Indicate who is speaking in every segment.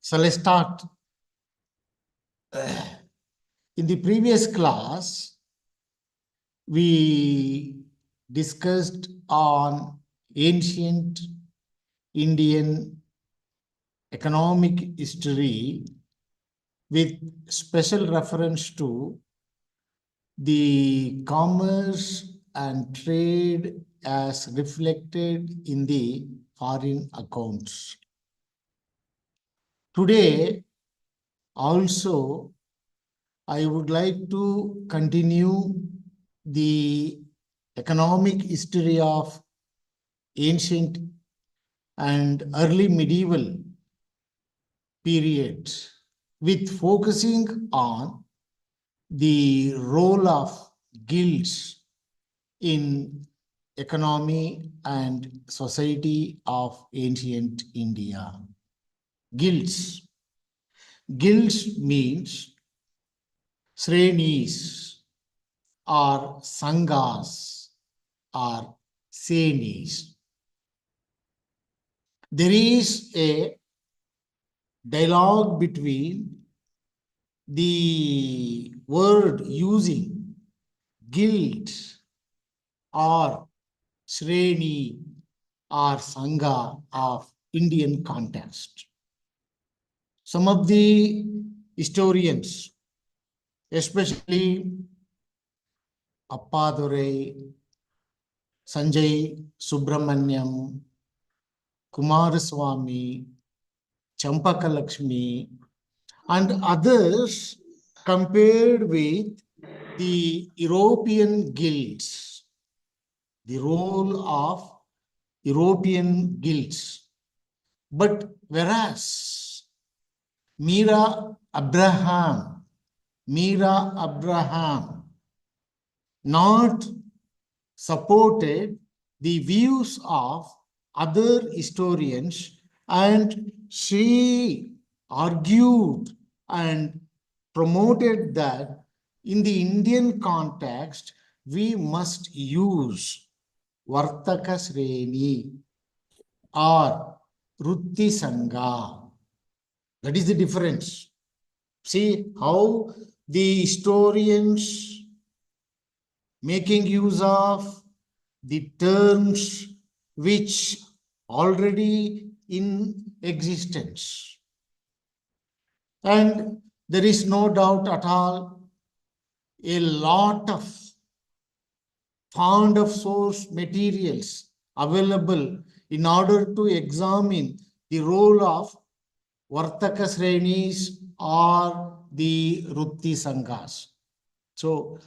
Speaker 1: So let's start. In the previous class, we discussed on ancient Indian economic history with special reference to the commerce and trade as reflected in the foreign accounts. Today, also, I would like to continue the economic history of ancient and early medieval period with focusing on the role of guilds in economy and society of ancient India. Guilds. Guilds means Srenis or Sanghas or Senis. There is a dialogue between the word using guild or Sreni or Sangha of Indian context. Some of the historians, especially Appadurai, Sanjay Subramanyam, Kumaraswamy, Champakalakshmi, and others compared with the European guilds, the role of European guilds. But whereas Mira Abraham not supported the views of other historians, and she argued and promoted that in the Indian context, we must use Vartaka Sreni or Rutti Sangha. That is the difference. See how the historians making use of the terms which already in existence. And there is no doubt at all, a lot of fond of source materials available in order to examine the role of Vartaka Srenis or the Rutti Sanghas. So,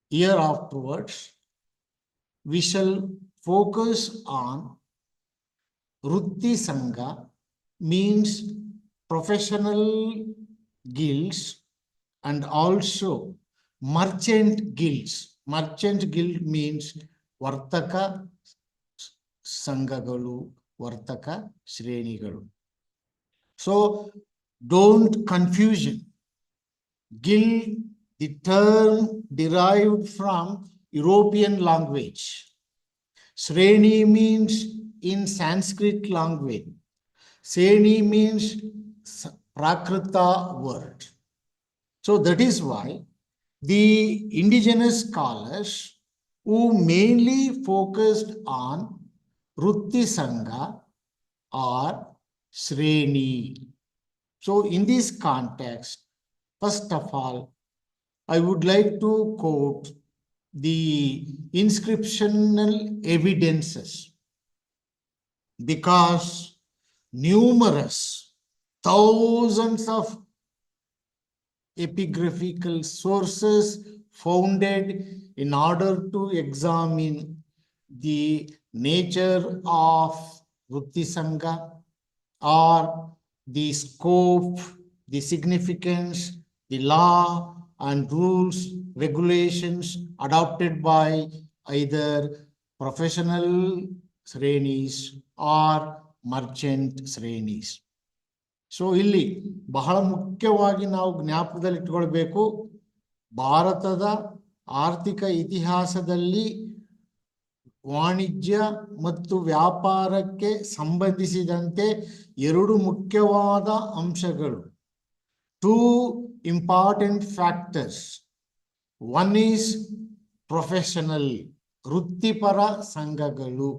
Speaker 1: here afterwards, we shall focus on Rutti Sangha, means professional guilds and also merchant guilds. Merchant guild means Vartaka Sanghagalu, Vartaka Srenigalu. So don't confusion. Guild, the term derived from European language. Sreni means in Sanskrit language. Sreni means Prakrita word. So that is why the indigenous scholars who mainly focused on Rutti Sangha or Sreni. So in this context, first of all, I would like to quote the inscriptional evidences, because numerous thousands of epigraphical sources founded in order to examine the nature of Rutti Sangha or the scope, the significance, the law and rules, regulations adopted by either professional Srenis or merchant Srenis. So ಇಲ್ಲಿ ಬಹಳ ಮುಖ್ಯವಾಗಿ ನಾವು ಜ್ಞಾಪಕದಲ್ಲಿ ಇಟ್ಕೊಳ್ಬೇಕು, ಭಾರತದ ಆರ್ಥಿಕ ಇತಿಹಾಸದಲ್ಲಿ ವಾಣಿಜ್ಯ ಮತ್ತು ವ್ಯಾಪಾರಕ್ಕೆ ಸಂಬಂಧಿಸಿದಂತೆ ಎರಡು ಮುಖ್ಯವಾದ ಅಂಶಗಳು. Two important factors. One is professional, ವೃತ್ತಿಪರ ಸಂಘಗಳು.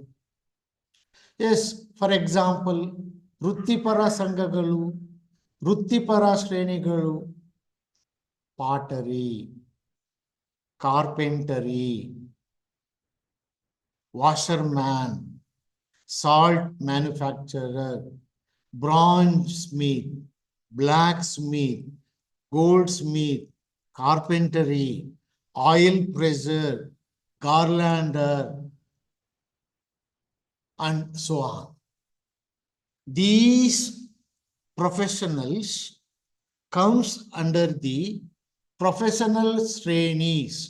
Speaker 1: Yes, for example, ವೃತ್ತಿಪರ ಸಂಘಗಳು, ವೃತ್ತಿಪರ ಶ್ರೇಣಿಗಳು, pottery, carpentry, washerman, salt manufacturer, bronze smith, blacksmith, goldsmith, carpentry, oil presser, garlander, and so on. These professionals comes under the professional ಶ್ರೇಣೀಸ್,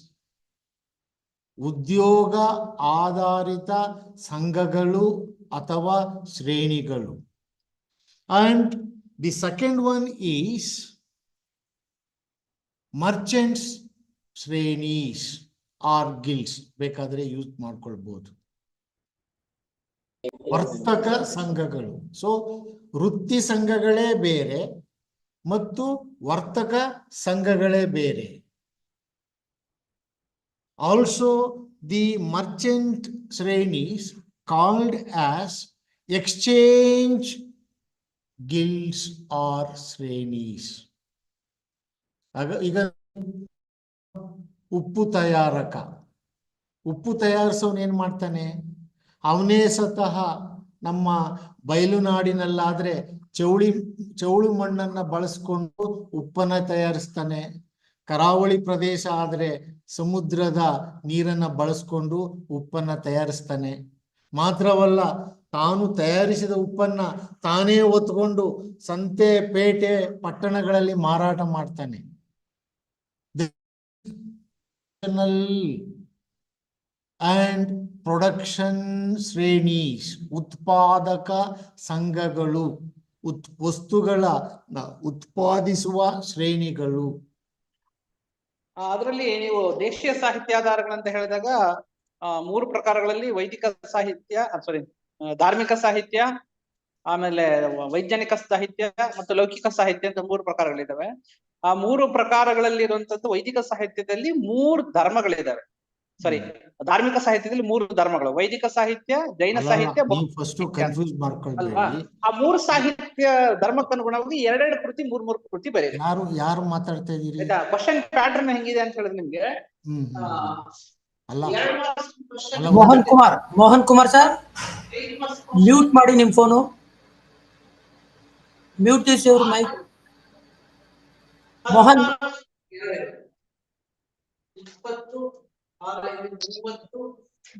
Speaker 1: ಉದ್ಯೋಗ ಆಧಾರಿತ ಸಂಘಗಳು ಅಥವಾ ಶ್ರೇಣಿಗಳು. And the second one is merchants ಶ್ರೇಣೀಸ್ ಆರ್ ಗಿಲ್ಡ್ಸ್. ಬೇಕಾದ್ರೆ ಯೂಸ್ ಮಾಡ್ಕೊಳ್ಬಹುದು. ವರ್ತಕ ಸಂಘಗಳು. ಸೊ ವೃತ್ತಿ ಸಂಘಗಳೇ ಬೇರೆ ಮತ್ತು ವರ್ತಕ ಸಂಘಗಳೇ ಬೇರೆ. Also, the merchant ಶ್ರೇಣೀಸ್ called as exchange guilds or ಶ್ರೇಣೀಸ್. ಈಗ ಉಪ್ಪು ತಯಾರಕ, ಉಪ್ಪು ತಯಾರಿಸೋನು ಏನ್ ಮಾಡ್ತಾನೆ? ಅವನೇ ಸ್ವತಃ ನಮ್ಮ ಬಯಲುನಾಡಿನಲ್ಲಾದ್ರೆ ಚೌಳು ಮಣ್ಣನ್ನ ಬಳಸ್ಕೊಂಡು ಉಪ್ಪನ್ನ ತಯಾರಿಸ್ತಾನೆ. ಕರಾವಳಿ ಪ್ರದೇಶ ಆದ್ರೆ ಸಮುದ್ರದ ನೀರನ್ನ ಬಳಸ್ಕೊಂಡು ಉಪ್ಪನ್ನ ತಯಾರಿಸ್ತಾನೆ. ಮಾತ್ರವಲ್ಲ, ತಾನು ತಯಾರಿಸಿದ ಉಪ್ಪನ್ನ ತಾನೇ ಹೊತ್ಕೊಂಡು ಸಂತೆ, ಪೇಟೆ, ಪಟ್ಟಣಗಳಲ್ಲಿ ಮಾರಾಟ ಮಾಡ್ತಾನೆ. ಅಂಡ್ ಪ್ರೊಡಕ್ಷನ್ ಶ್ರೇಣೀಸ್, ಉತ್ಪಾದಕ ಸಂಘಗಳು, ವಸ್ತುಗಳ ಉತ್ಪಾದಿಸುವ ಶ್ರೇಣಿಗಳು.
Speaker 2: ಅದರಲ್ಲಿ ನೀವು ದೇಶೀಯ ಸಾಹಿತ್ಯಾಧಾರಗಳಂತ ಹೇಳಿದಾಗ ಮೂರು ಪ್ರಕಾರಗಳಲ್ಲಿ ವೈದಿಕ ಸಾಹಿತ್ಯ, ಧಾರ್ಮಿಕ ಸಾಹಿತ್ಯ, ಆಮೇಲೆ ವೈಜ್ಞಾನಿಕ ಸಾಹಿತ್ಯ ಮತ್ತು ಲೌಕಿಕ ಸಾಹಿತ್ಯ ಅಂತ ಮೂರು ಪ್ರಕಾರಗಳಿದ್ದಾವೆ. ಆ ಮೂರು ಪ್ರಕಾರಗಳಲ್ಲಿ ಇರುವಂತದ್ದು ವೈದಿಕ ಸಾಹಿತ್ಯದಲ್ಲಿ ಮೂರು ಧರ್ಮಗಳಿದ್ದಾವೆ. ಧಾರ್ಮಿಕ ಸಾಹಿತ್ಯದಲ್ಲಿ ಮೂರು ಧರ್ಮಗಳು: ವೈದಿಕ ಸಾಹಿತ್ಯ, ಜೈನ ಸಾಹಿತ್ಯ. ಆ ಮೂರು ಸಾಹಿತ್ಯ ಧರ್ಮಕ್ಕನುಗುಣವಾಗಿ ಎರಡೆರಡು ಕೃತಿ, ಮೂರು ಕೃತಿ ಬರೀ.
Speaker 1: ಯಾರು ಮಾತಾಡ್ತಾ ಇದೀರಿ?
Speaker 2: ಕ್ವಶನ್ ಪ್ಯಾಟರ್ನ್ ಹೆಂಗಿದೆ ಅಂತ ಹೇಳಿದ್ರೆ ನಿಮ್ಗೆ
Speaker 3: ಮೋಹನ್ ಕುಮಾರ್ ಸರ್, ಮ್ಯೂಟ್ ಮಾಡಿ ನಿಮ್ phone. Mute this your mic. Mohan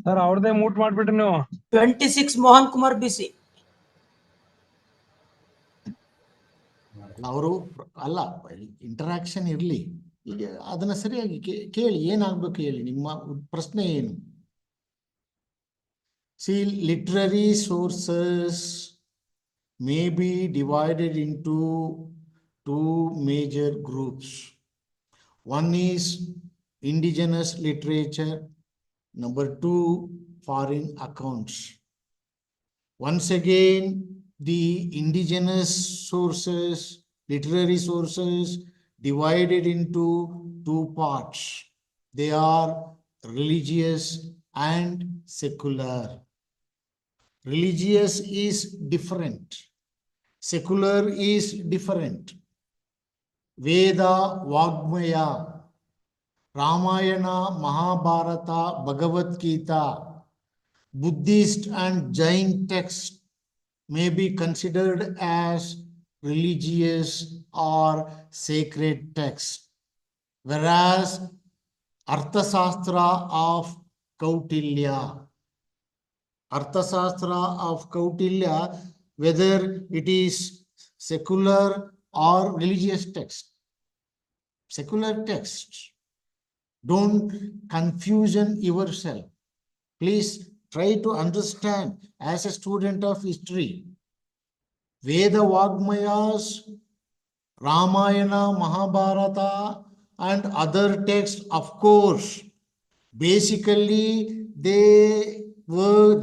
Speaker 4: sir, ಅವ್ರದೇ ಮ್ಯೂಟ್ ಮಾಡ್ಬಿಟ್ರಿ ನೀವು.
Speaker 3: 26 ಮೋಹನ್ ಕುಮಾರ್ ಬಿಸಿ.
Speaker 1: ಅವರು ಅಲ್ಲ, ಇಂಟರಾಕ್ಷನ್ ಇರ್ಲಿ. ಈಗ ಅದನ್ನ ಸರಿಯಾಗಿ ಕೇಳಿ, ಏನಾಗ್ಬೇಕು ಹೇಳಿ, ನಿಮ್ಮ ಪ್ರಶ್ನೆ ಏನು? See, literary sources may be divided into two major groups. One is indigenous literature, number two, foreign accounts. Once again, the indigenous sources, literary sources, divided into two parts. They are religious and secular. Religious is different. Secular is different. Veda, Vagmaya, Ramayana, Mahabharata, Bhagavad Gita, Buddhist and Jain texts may be considered as religious or sacred texts, whereas Arthashastra of Kautilya, whether it is secular or religious text, secular texts. Don't confusion yourself. Please try to understand as a student of history. Veda Vagmayas, Ramayana, Mahabharata, and other texts, of course, basically they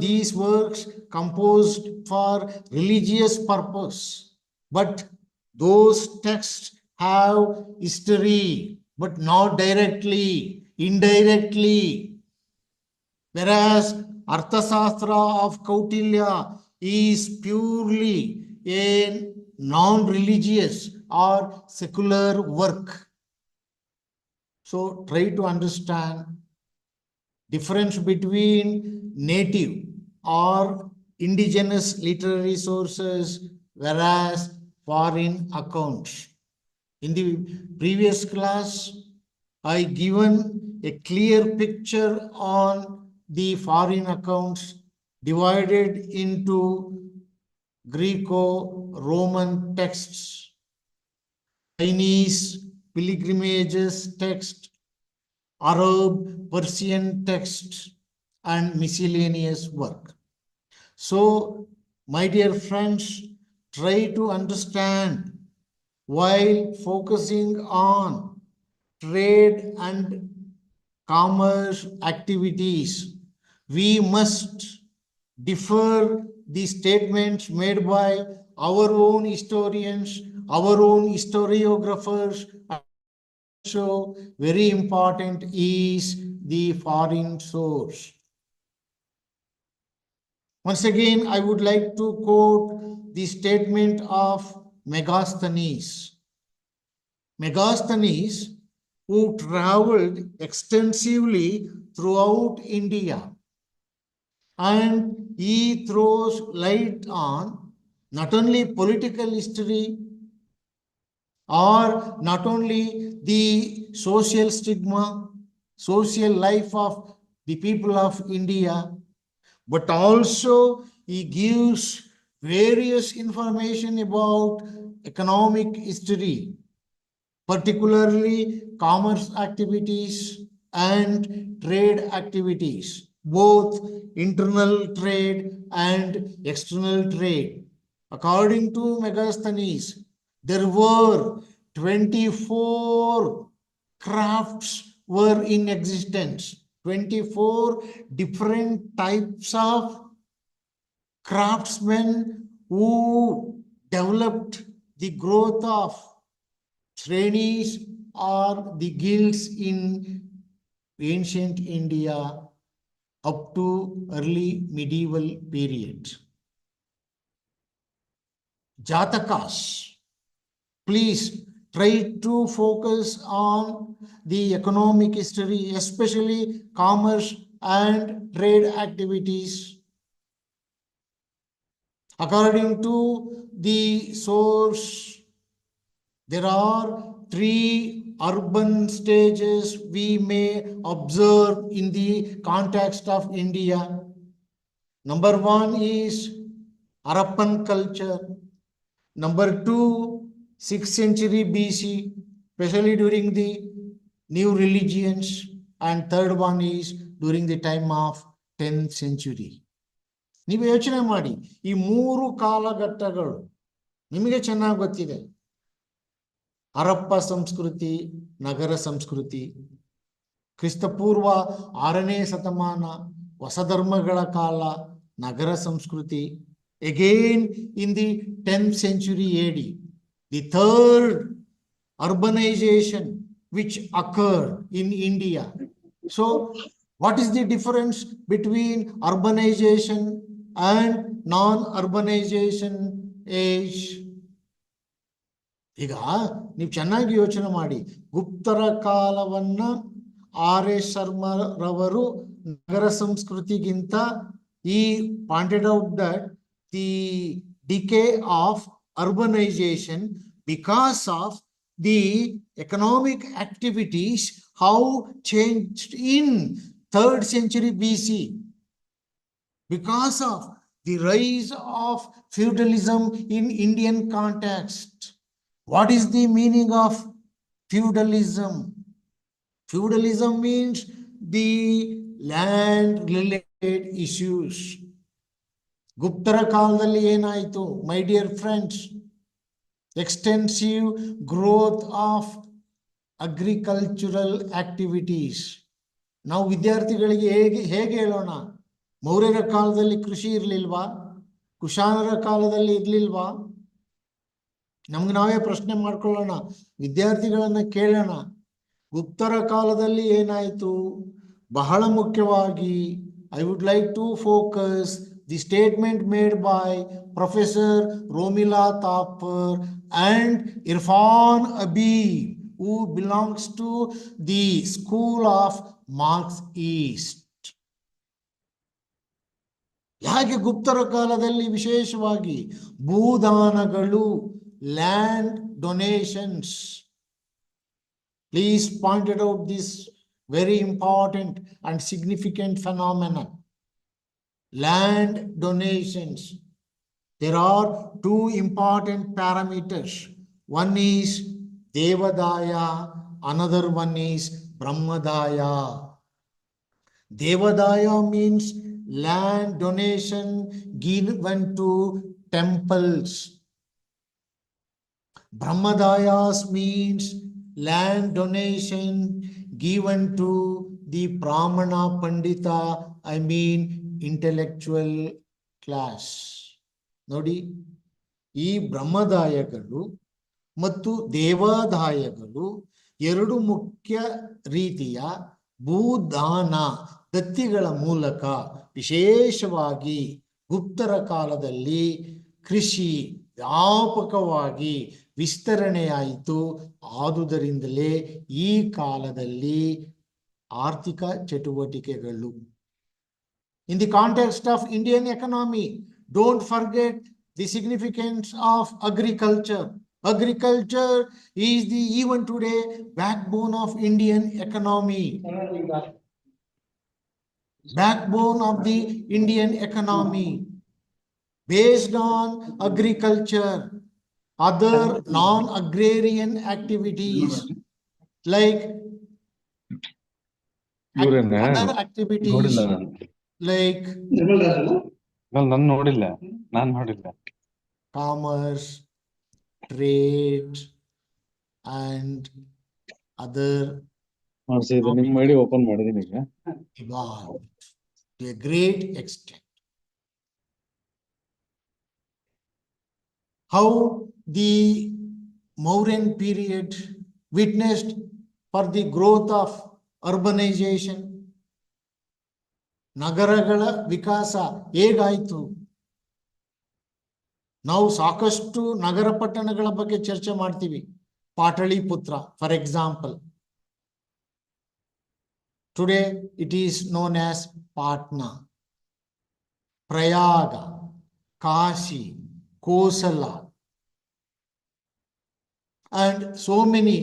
Speaker 1: these works composed for religious purpose, but those texts have history, but not directly, indirectly. Whereas Arthasastra of Kautilya is purely a non-religious or secular work. So try to understand difference between native or indigenous literary sources whereas foreign accounts. In the previous class, I given a clear picture on the foreign accounts divided into Greco-Roman texts, Chinese pilgrimages text, Arab, Persian text, and miscellaneous work. So, my dear friends, try to understand while focusing on trade and commerce activities, we must defer the statements made by our own historians, our own historiographers. So very important is the foreign source. Once again, I would like to quote the statement of Megasthenes. Megasthenes, who traveled extensively throughout India, and he throws light on not only political history or not only the social stigma, social life of the people of India, but also he gives various information about economic history, particularly commerce activities and trade activities, both internal trade and external trade. According to Megasthenes, there were 24 crafts were in existence, 24 different types of craftsmen who developed the growth of Shrenis or the guilds in ancient India up to early medieval period. Jatakas. Please try to focus on the economic history, especially commerce and trade activities. According to the source, there are 3 urban stages we may observe in the context of India. Number 1 is Harappan culture. Number 2, 6th century BC, especially during the new religions. And third one is during the time of 10th century. ನೀವು ಯೋಚನೆ ಮಾಡಿ, ಈ 3 ಕಾಲಘಟ್ಟಗಳು ನಿಮಗೆ ಚೆನ್ನಾಗಿ ಗೊತ್ತಿದೆ. ಹರಪ್ಪ ಸಂಸ್ಕೃತಿ, ನಗರ ಸಂಸ್ಕೃತಿ, ಕ್ರಿಸ್ತಪೂರ್ವ 6ನೇ ಶತಮಾನ ಹೊಸ ಧರ್ಮಗಳ ಕಾಲ, ನಗರ ಸಂಸ್ಕೃತಿ. Again in the 10th century AD, the third urbanization which occurred in India. So what is the difference between urbanization and non-urbanization age? ಈಗ ನೀವು ಚೆನ್ನಾಗಿ ಯೋಚನೆ ಮಾಡಿ, ಗುಪ್ತರ ಕಾಲವನ್ನ RS ಶರ್ಮರವರು Nagar ಸಂಸ್ಕೃತಿಗಿಂತ he pointed out that the decay of urbanization because of the economic activities how changed in 3rd century BC because of the rise of feudalism in Indian context. What is the meaning of feudalism? Feudalism means the land related issues. ಗುಪ್ತರ ಕಾಲದಲ್ಲಿ ಏನಾಯಿತು my dear friends? Extensive growth of agricultural activities. ನಾವು ವಿದ್ಯಾರ್ಥಿಗಳಿಗೆ ಹೇಗೆ ಹೇಳೋಣ? ಮೌರ್ಯರ ಕಾಲದಲ್ಲಿ ಕೃಷಿ ಇರ್ಲಿಲ್ವಾ? ಕುಶಾನರ ಕಾಲದಲ್ಲಿ ಇರ್ಲಿಲ್ವಾ? ನಮ್ಗೆ ನಾವೇ ಪ್ರಶ್ನೆ ಮಾಡ್ಕೊಳ್ಳೋಣ, ವಿದ್ಯಾರ್ಥಿಗಳನ್ನ ಕೇಳೋಣ. ಗುಪ್ತರ ಕಾಲದಲ್ಲಿ ಏನಾಯ್ತು? ಬಹಳ ಮುಖ್ಯವಾಗಿ I would like to focus the statement made by Professor Romila Thapar and Irfan Abib, who belongs to the school of Marx East. ಯಾಕೆ ಗುಪ್ತರ ಕಾಲದಲ್ಲಿ ವಿಶೇಷವಾಗಿ ಭೂದಾನಗಳು, land donations? Please pointed out this very important and significant phenomenon. Land donations. There are two important parameters. One is Devadaya, another one is Brahmadaya. Devadaya means land donation given to temples. Brahmadayas means land donation given to the Brahmana Pandita, I mean intellectual class. ನೋಡಿ, ಈ ಬ್ರಹ್ಮದಾಯಗಳು ಮತ್ತು ದೇವಾದಾಯಗಳು ಎರಡು ಮುಖ್ಯ ರೀತಿಯ ಭೂದಾನ ದತ್ತಿಗಳ ಮೂಲಕ ವಿಶೇಷವಾಗಿ ಗುಪ್ತರ ಕಾಲದಲ್ಲಿ ಕೃಷಿ ವ್ಯಾಪಕವಾಗಿ ವಿಸ್ತರಣೆಯಾಯಿತು. ಆದುದರಿಂದಲೇ ಈ ಕಾಲದಲ್ಲಿ ಆರ್ಥಿಕ ಚಟುವಟಿಕೆಗಳು. In the context of Indian economy, don't forget the significance of agriculture. Agriculture is the even today backbone of Indian economy. Backbone of the Indian economy. Based on agriculture, other non-agrarian activities like other activities like commerce, trade, and other evolved to a great extent. How the Mauryan period witnessed for the growth of urbanization, ನಗರಗಳ ವಿಕಾಸ ಹೇಗಾಯಿತು? ನಾವು ಸಾಕಷ್ಟು ನಗರ ಪಟ್ಟಣಗಳ ಬಗ್ಗೆ ಚರ್ಚೆ ಮಾಡ್ತೀವಿ. Pataliputra for example, today it is known as Patna. Prayaga, Kashi, Kosala, and so many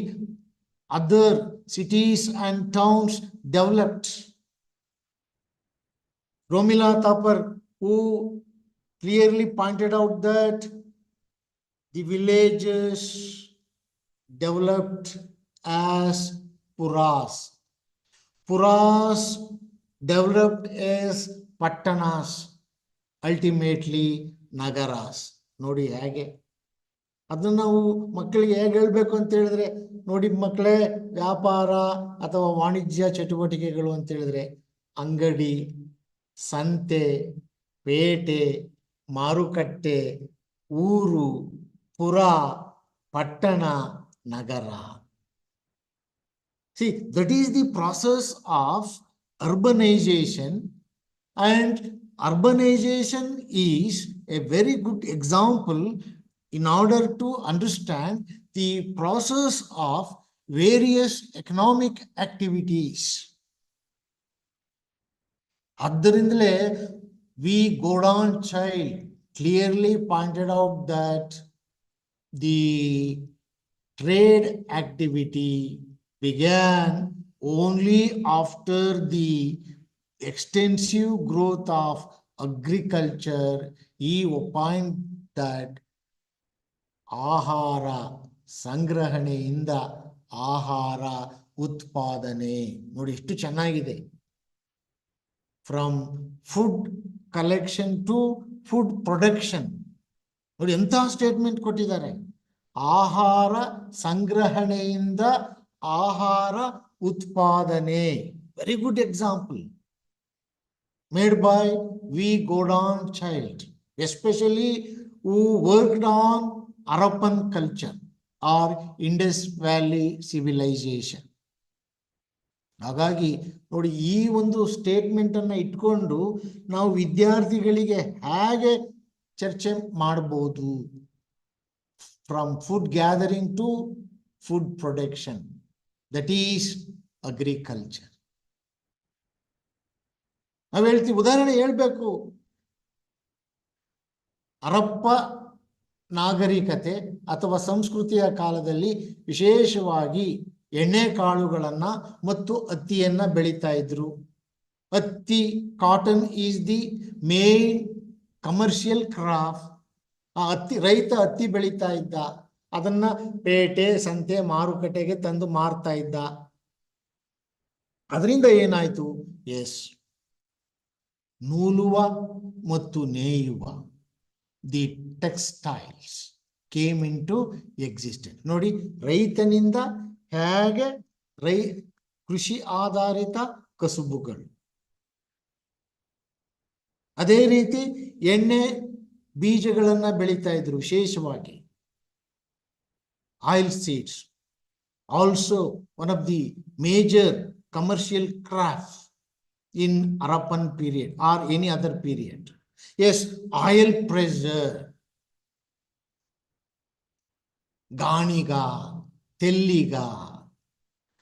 Speaker 1: other cities and towns developed. Romila Thapar, who clearly pointed out that the villages developed as puras. Puras developed as pattanas, ultimately nagaras. ನೋಡಿ ಹೇಗೆ ಅದನ್ನ ನಾವು ಮಕ್ಕಳಿಗೆ ಹೇಗೆ ಹೇಳ್ಬೇಕು ಅಂತ ಹೇಳಿದ್ರೆ, ನೋಡಿ ಮಕ್ಕಳೇ, ವ್ಯಾಪಾರ ಅಥವಾ ವಾಣಿಜ್ಯ ಚಟುವಟಿಕೆಗಳು ಅಂತ ಹೇಳಿದ್ರೆ ಅಂಗಡಿ, ಸಂತೆ, ಪೇಟೆ, ಮಾರುಕಟ್ಟೆ, ಊರು, ಪುರ, ಪಟ್ಟಣ, ನಗರ. See, that is the process of urbanization, and urbanization is a very good example in order to understand the process of various economic activities. Addarindale we Godon child clearly pointed out that the trade activity began only after the extensive growth of agriculture. He opined that ಆಹಾರ ಸಂಗ್ರಹಣೆಯಿಂದ ಆಹಾರ ಉತ್ಪಾದನೆ. ನೋಡಿ ಎಷ್ಟು ಚೆನ್ನಾಗಿದೆ. From food collection to food production. ನೋಡಿ ಎಂಥ statement ಕೊಟ್ಟಿದ್ದಾರೆ. ಆಹಾರ ಸಂಗ್ರಹಣೆಯಿಂದ ಆಹಾರ ಉತ್ಪಾದನೆ. Very good example. made by V. Godon child, especially who worked on Harappan culture or Indus Valley civilization. ಹಾಗಾಗಿ ನೋಡಿ, ಈ ಒಂದು ಸ್ಟೇಟ್ಮೆಂಟ್ ಅನ್ನ ಇಟ್ಕೊಂಡು ನಾವು ವಿದ್ಯಾರ್ಥಿಗಳಿಗೆ ಹೇಗೆ ಚರ್ಚೆ ಮಾಡಬಹುದು, from food gathering to food production, that is agriculture. ನಾವು ಹೇಳ್ತೀವಿ, ಉದಾಹರಣೆ ಹೇಳ್ಬೇಕು, ಹರಪ್ಪ ನಾಗರಿಕತೆ ಅಥವಾ ಸಂಸ್ಕೃತಿಯ ಕಾಲದಲ್ಲಿ ವಿಶೇಷವಾಗಿ ಎಣ್ಣೆ ಕಾಳುಗಳನ್ನ ಮತ್ತು ಹತ್ತಿಯನ್ನ ಬೆಳೀತಾ ಇದ್ರು. ಹತ್ತಿ, cotton is the main commercial craft. ಆ ರೈತ ಹತ್ತಿ ಬೆಳೀತಾ ಇದ್ದ, ಅದನ್ನ ಪೇಟೆ, ಸಂತೆ, ಮಾರುಕಟ್ಟೆಗೆ ತಂದು ಮಾರ್ತಾ ಇದ್ದ. ಅದರಿಂದ ಏನಾಯ್ತು? ಎಸ್, ನೂಲುವ ಮತ್ತು ನೇಯುವ, the textiles came into existence. ನೋಡಿ, ರೈತನಿಂದ ಹೇಗೆ ಕೃಷಿ ಆಧಾರಿತ ಕಸುಬುಗಳು, ಅದೇ ರೀತಿ ಎಣ್ಣೆ ಬೀಜಗಳನ್ನ ಬೆಳೀತಾ ಇದ್ರು, ವಿಶೇಷವಾಗಿ oil seeds, also one of the major commercial craft in Harappan period or any other period. Yes, oil pressure, ganiga, telliga.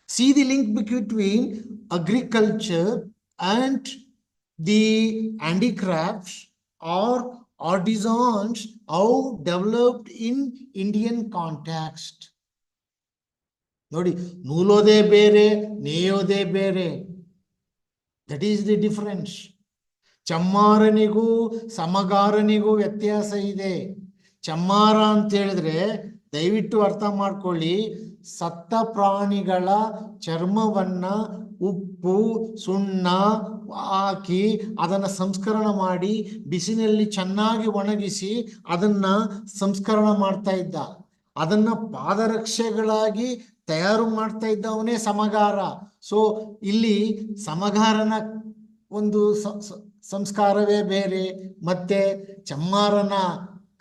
Speaker 1: See the link between agriculture and the handicrafts or artisans, how developed in Indian context. ನೋಡಿ, ನೂಲೋದೇ ಬೇರೆ, ನೇಯೋದೇ ಬೇರೆ. That is the difference. ಚಮ್ಮಾರನಿಗೂ ಸಮಗಾರನಿಗೂ ವ್ಯತ್ಯಾಸ ಇದೆ. ಚಮ್ಮಾರ ಅಂತ ಹೇಳಿದ್ರೆ ದಯವಿಟ್ಟು ಅರ್ಥ ಮಾಡ್ಕೊಳ್ಳಿ, ಸತ್ತ ಪ್ರಾಣಿಗಳ ಚರ್ಮವನ್ನ ಉಪ್ಪು, ಸುಣ್ಣ ಹಾಕಿ ಅದನ್ನ ಸಂಸ್ಕರಣ ಮಾಡಿ ಬಿಸಿನಲ್ಲಿ ಚೆನ್ನಾಗಿ ಒಣಗಿಸಿ ಅದನ್ನ ಸಂಸ್ಕರಣ ಮಾಡ್ತಾ ಇದ್ದ. ಅದನ್ನ ಪಾದರಕ್ಷೆಗಳಾಗಿ ತಯಾರು ಮಾಡ್ತಾ ಇದ್ದವನೇ ಸಮಗಾರ. ಸೊ ಇಲ್ಲಿ ಸಮಗಾರನ ಒಂದು ಸಂಸ್ಕಾರವೇ ಬೇರೆ, ಮತ್ತೆ ಚಮ್ಮಾರನ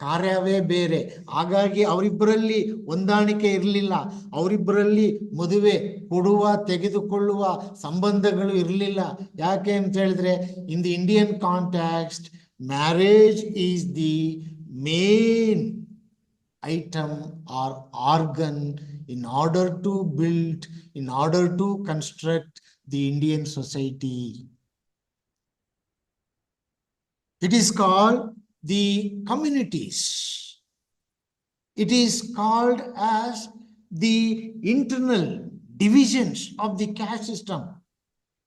Speaker 1: ಕಾರ್ಯವೇ ಬೇರೆ. ಹಾಗಾಗಿ ಅವರಿಬ್ಬರಲ್ಲಿ ಹೊಂದಾಣಿಕೆ ಇರಲಿಲ್ಲ. ಅವರಿಬ್ಬರಲ್ಲಿ ಮದುವೆ, ಕೊಡುವ ತೆಗೆದುಕೊಳ್ಳುವ ಸಂಬಂಧಗಳು ಇರಲಿಲ್ಲ. ಯಾಕೆ ಅಂತ ಹೇಳಿದ್ರೆ, in the Indian context marriage is the main item or organ in order to build, in order to construct the Indian society. It is called the communities. It is called as the internal divisions of the caste system.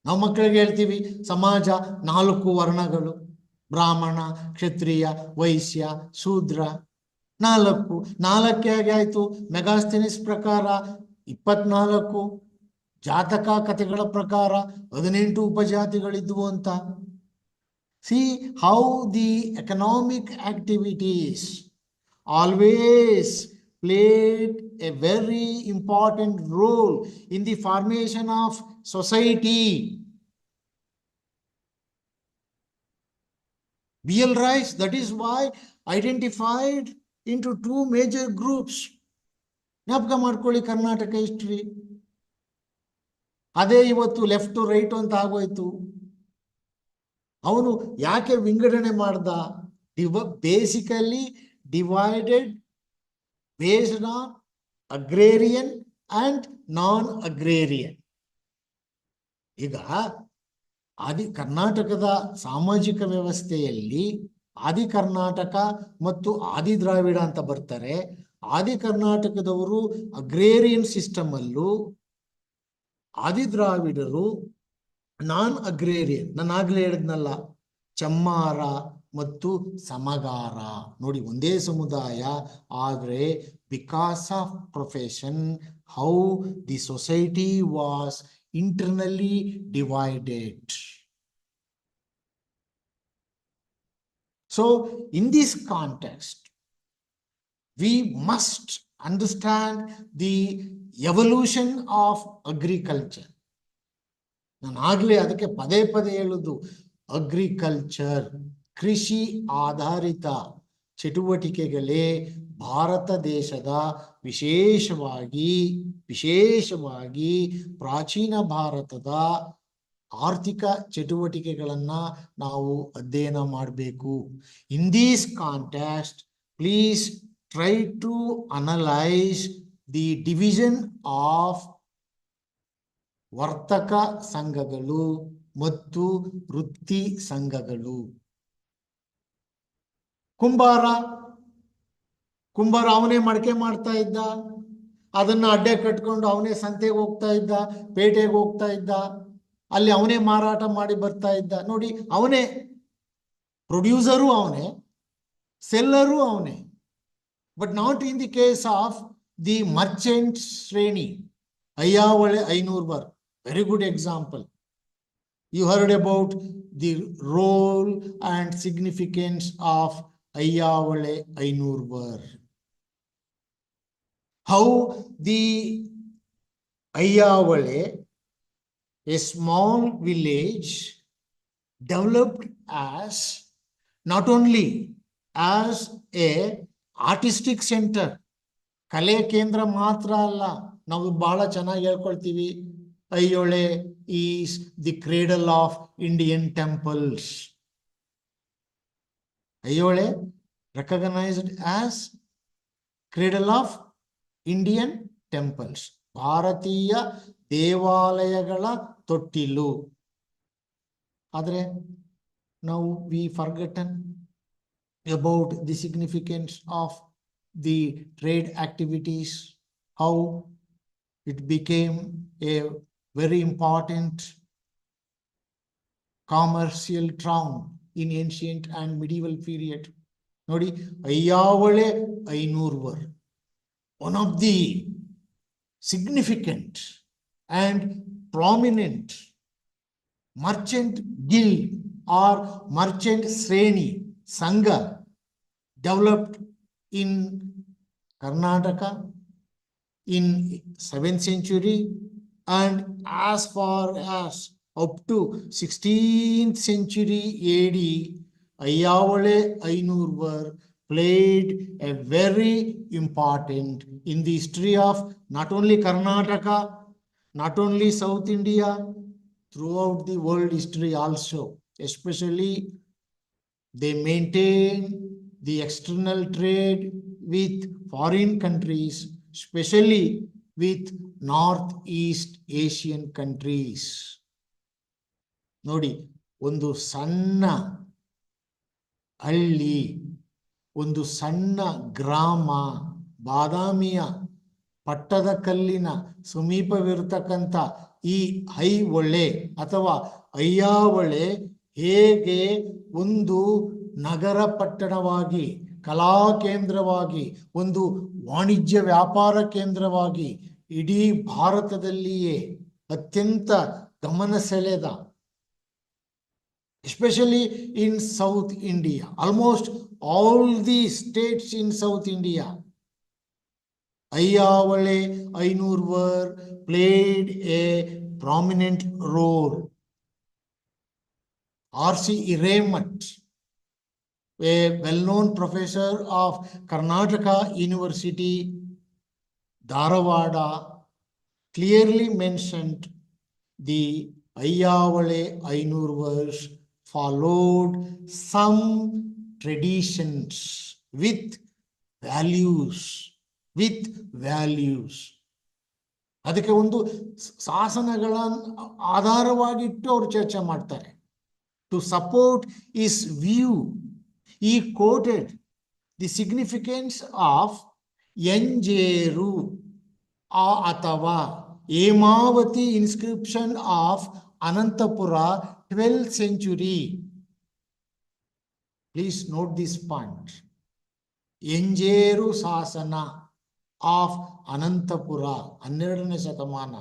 Speaker 1: ನಾವು ಮಕ್ಕಳಿಗೆ ಹೇಳ್ತೀವಿ, ಸಮಾಜ 4 ವರ್ಣಗಳು, ಬ್ರಾಹ್ಮಣ, ಕ್ಷತ್ರಿಯ, ವೈಶ್ಯ, ಶೂದ್ರ. 4 ಹೇಗೆ ಆಯ್ತು? ಮೆಗಾಸ್ಥೆನಿಸ್ ಪ್ರಕಾರ 24, ಜಾತಕ ಕಥೆಗಳ ಪ್ರಕಾರ 18 ಉಪಜಾತಿಗಳಿದ್ವು ಅಂತ. C how the economic activities always played a very important role in the formation of society. B.L. Rice, that is why identified into 2 major groups. ಜ್ಞಾಪಕ ಮಾಡ್ಕೊಳ್ಳಿ, ಕರ್ನಾಟಕ ಹಿಸ್ಟ್ರಿ. ಅದೇ ಇವತ್ತು ಲೆಫ್ಟ್ ರೈಟ್ ಅಂತ ಆಗೋಯ್ತು. ಅವನು ಯಾಕೆ ವಿಂಗಡಣೆ ಮಾಡ್ದ? Basically divided based on agrarian and non agrarian. ಈಗ ಕರ್ನಾಟಕದ ಸಾಮಾಜಿಕ ವ್ಯವಸ್ಥೆಯಲ್ಲಿ ಆದಿ ಕರ್ನಾಟಕ ಮತ್ತು ಆದಿ ದ್ರಾವಿಡ ಅಂತ ಬರ್ತಾರೆ. ಆದಿ ಕರ್ನಾಟಕದವರು ಅಗ್ರೇರಿಯನ್ ಸಿಸ್ಟಮ್ ಅಲ್ಲೂ, ಆದಿ ದ್ರಾವಿಡರು ನಾನ್ ಅಗ್ರೇರಿಯನ್. ನಾನು ಆಗ್ಲೇ ಹೇಳಿದ್ನಲ್ಲ, ಚಮ್ಮಾರ ಮತ್ತು ಸಮಗಾರ. ನೋಡಿ, ಒಂದೇ ಸಮುದಾಯ, ಆದರೆ because of profession how the society was internally divided. So in this context we must understand the evolution of agriculture. ನಾನು ಆಗ್ಲೇ ಅದಕ್ಕೆ ಪದೇ ಹೇಳುದು, ಅಗ್ರಿಕಲ್ಚರ್, ಕೃಷಿ ಆಧಾರಿತ ಚಟುವಟಿಕೆಗಳೇ ಭಾರತ ದೇಶದ ವಿಶೇಷವಾಗಿ ಪ್ರಾಚೀನ ಭಾರತದ ಆರ್ಥಿಕ ಚಟುವಟಿಕೆಗಳನ್ನ ನಾವು ಅಧ್ಯಯನ ಮಾಡಬೇಕು. In this context, please try to analyse the division of ವರ್ತಕ ಸಂಘಗಳು ಮತ್ತು ವೃತ್ತಿ ಸಂಘಗಳು. ಕುಂಬಾರ ಅವನೇ ಮಡಕೆ ಮಾಡ್ತಾ ಇದ್ದ, ಅದನ್ನ ಅಡ್ಡೆ ಕಟ್ಕೊಂಡು ಅವನೇ ಸಂತೆಗೆ ಹೋಗ್ತಾ ಇದ್ದ, ಪೇಟೆಗೆ ಹೋಗ್ತಾ ಇದ್ದ, ಅಲ್ಲಿ ಅವನೇ ಮಾರಾಟ ಮಾಡಿ ಬರ್ತಾ ಇದ್ದ. ನೋಡಿ, ಅವನೇ ಪ್ರೊಡ್ಯೂಸರು, ಅವನೇ ಸೆಲ್ಲರು, ಅವನೇ. But not in the case of the merchant ಶ್ರೇಣಿ. Ayyavole Ainurvar, very good example. You heard about the role and significance of Ayyavale Ainurvar. How the Ayyavale, a small village, developed as not only as a artistic center. ಕಲೆ ಕೇಂದ್ರ ಮಾತ್ರ ಅಲ್ಲ. ನಾವು ಬಹಳ ಚೆನ್ನಾಗಿ ಹೇಳ್ಕೊಳ್ತೀವಿ, ಅಯ್ಯೋಳೆ is the cradle of Indian temples. Ayyole recognized as cradle of Indian temples. ಭಾರತೀಯ ದೇವಾಲಯಗಳ ತೊಟ್ಟಿಲು. ಆದರೆ ನಾವು we forgotten about the significance of the trade activities, how it became a very important commercial town in ancient and medieval period. Nodi, Ayyavale Ainurvar, one of the significant and prominent merchant guild or merchant Sreni Sangha developed in Karnataka in 7th century, and as far as up to 16th century AD, Ayyavale Ainurvar played a very important in the history of not only Karnataka, not only South India, throughout the world history also. Especially they maintain the external trade with foreign countries, especially with Northeast Asian countries. ನೋಡಿ, ಒಂದು ಸಣ್ಣ ಹಳ್ಳಿ, ಒಂದು ಸಣ್ಣ ಗ್ರಾಮ, ಬಾದಾಮಿಯ ಪಟ್ಟದ ಕಲ್ಲಿನ ಸಮೀಪವಿರತಕ್ಕಂಥ ಈ ಐಹೊಳೆ ಅಥವಾ ಅಯ್ಯಾವಳೆ ಹೇಗೆ ಒಂದು ನಗರ ಪಟ್ಟಣವಾಗಿ, ಕಲಾ ಕೇಂದ್ರವಾಗಿ, ಒಂದು ವಾಣಿಜ್ಯ ವ್ಯಾಪಾರ ಕೇಂದ್ರವಾಗಿ ಇಡೀ ಭಾರತದಲ್ಲಿಯೇ ಅತ್ಯಂತ ಗಮನ ಸೆಳೆದ, especially in South India, almost all the states in South India, Ayyavale Ainurvar played a prominent role. R.C. Iremant, a well-known professor of Karnataka University, Dharavada, clearly mentioned the Ayyavale Ainurvars followed some traditions with values. ಅದಕ್ಕೆ ಒಂದು ಶಾಸನಗಳ ಆಧಾರವಾಗಿಟ್ಟು ಅವರು ಚರ್ಚೆ ಮಾಡ್ತಾರೆ. To support his view, he quoted the significance of Enjeru ಅಥವಾ Hemavathi inscription of Anantapura, 12th century. Please note this point. Enjeru Sasana of Anantapura, 12ನೇ ಶತಮಾನ,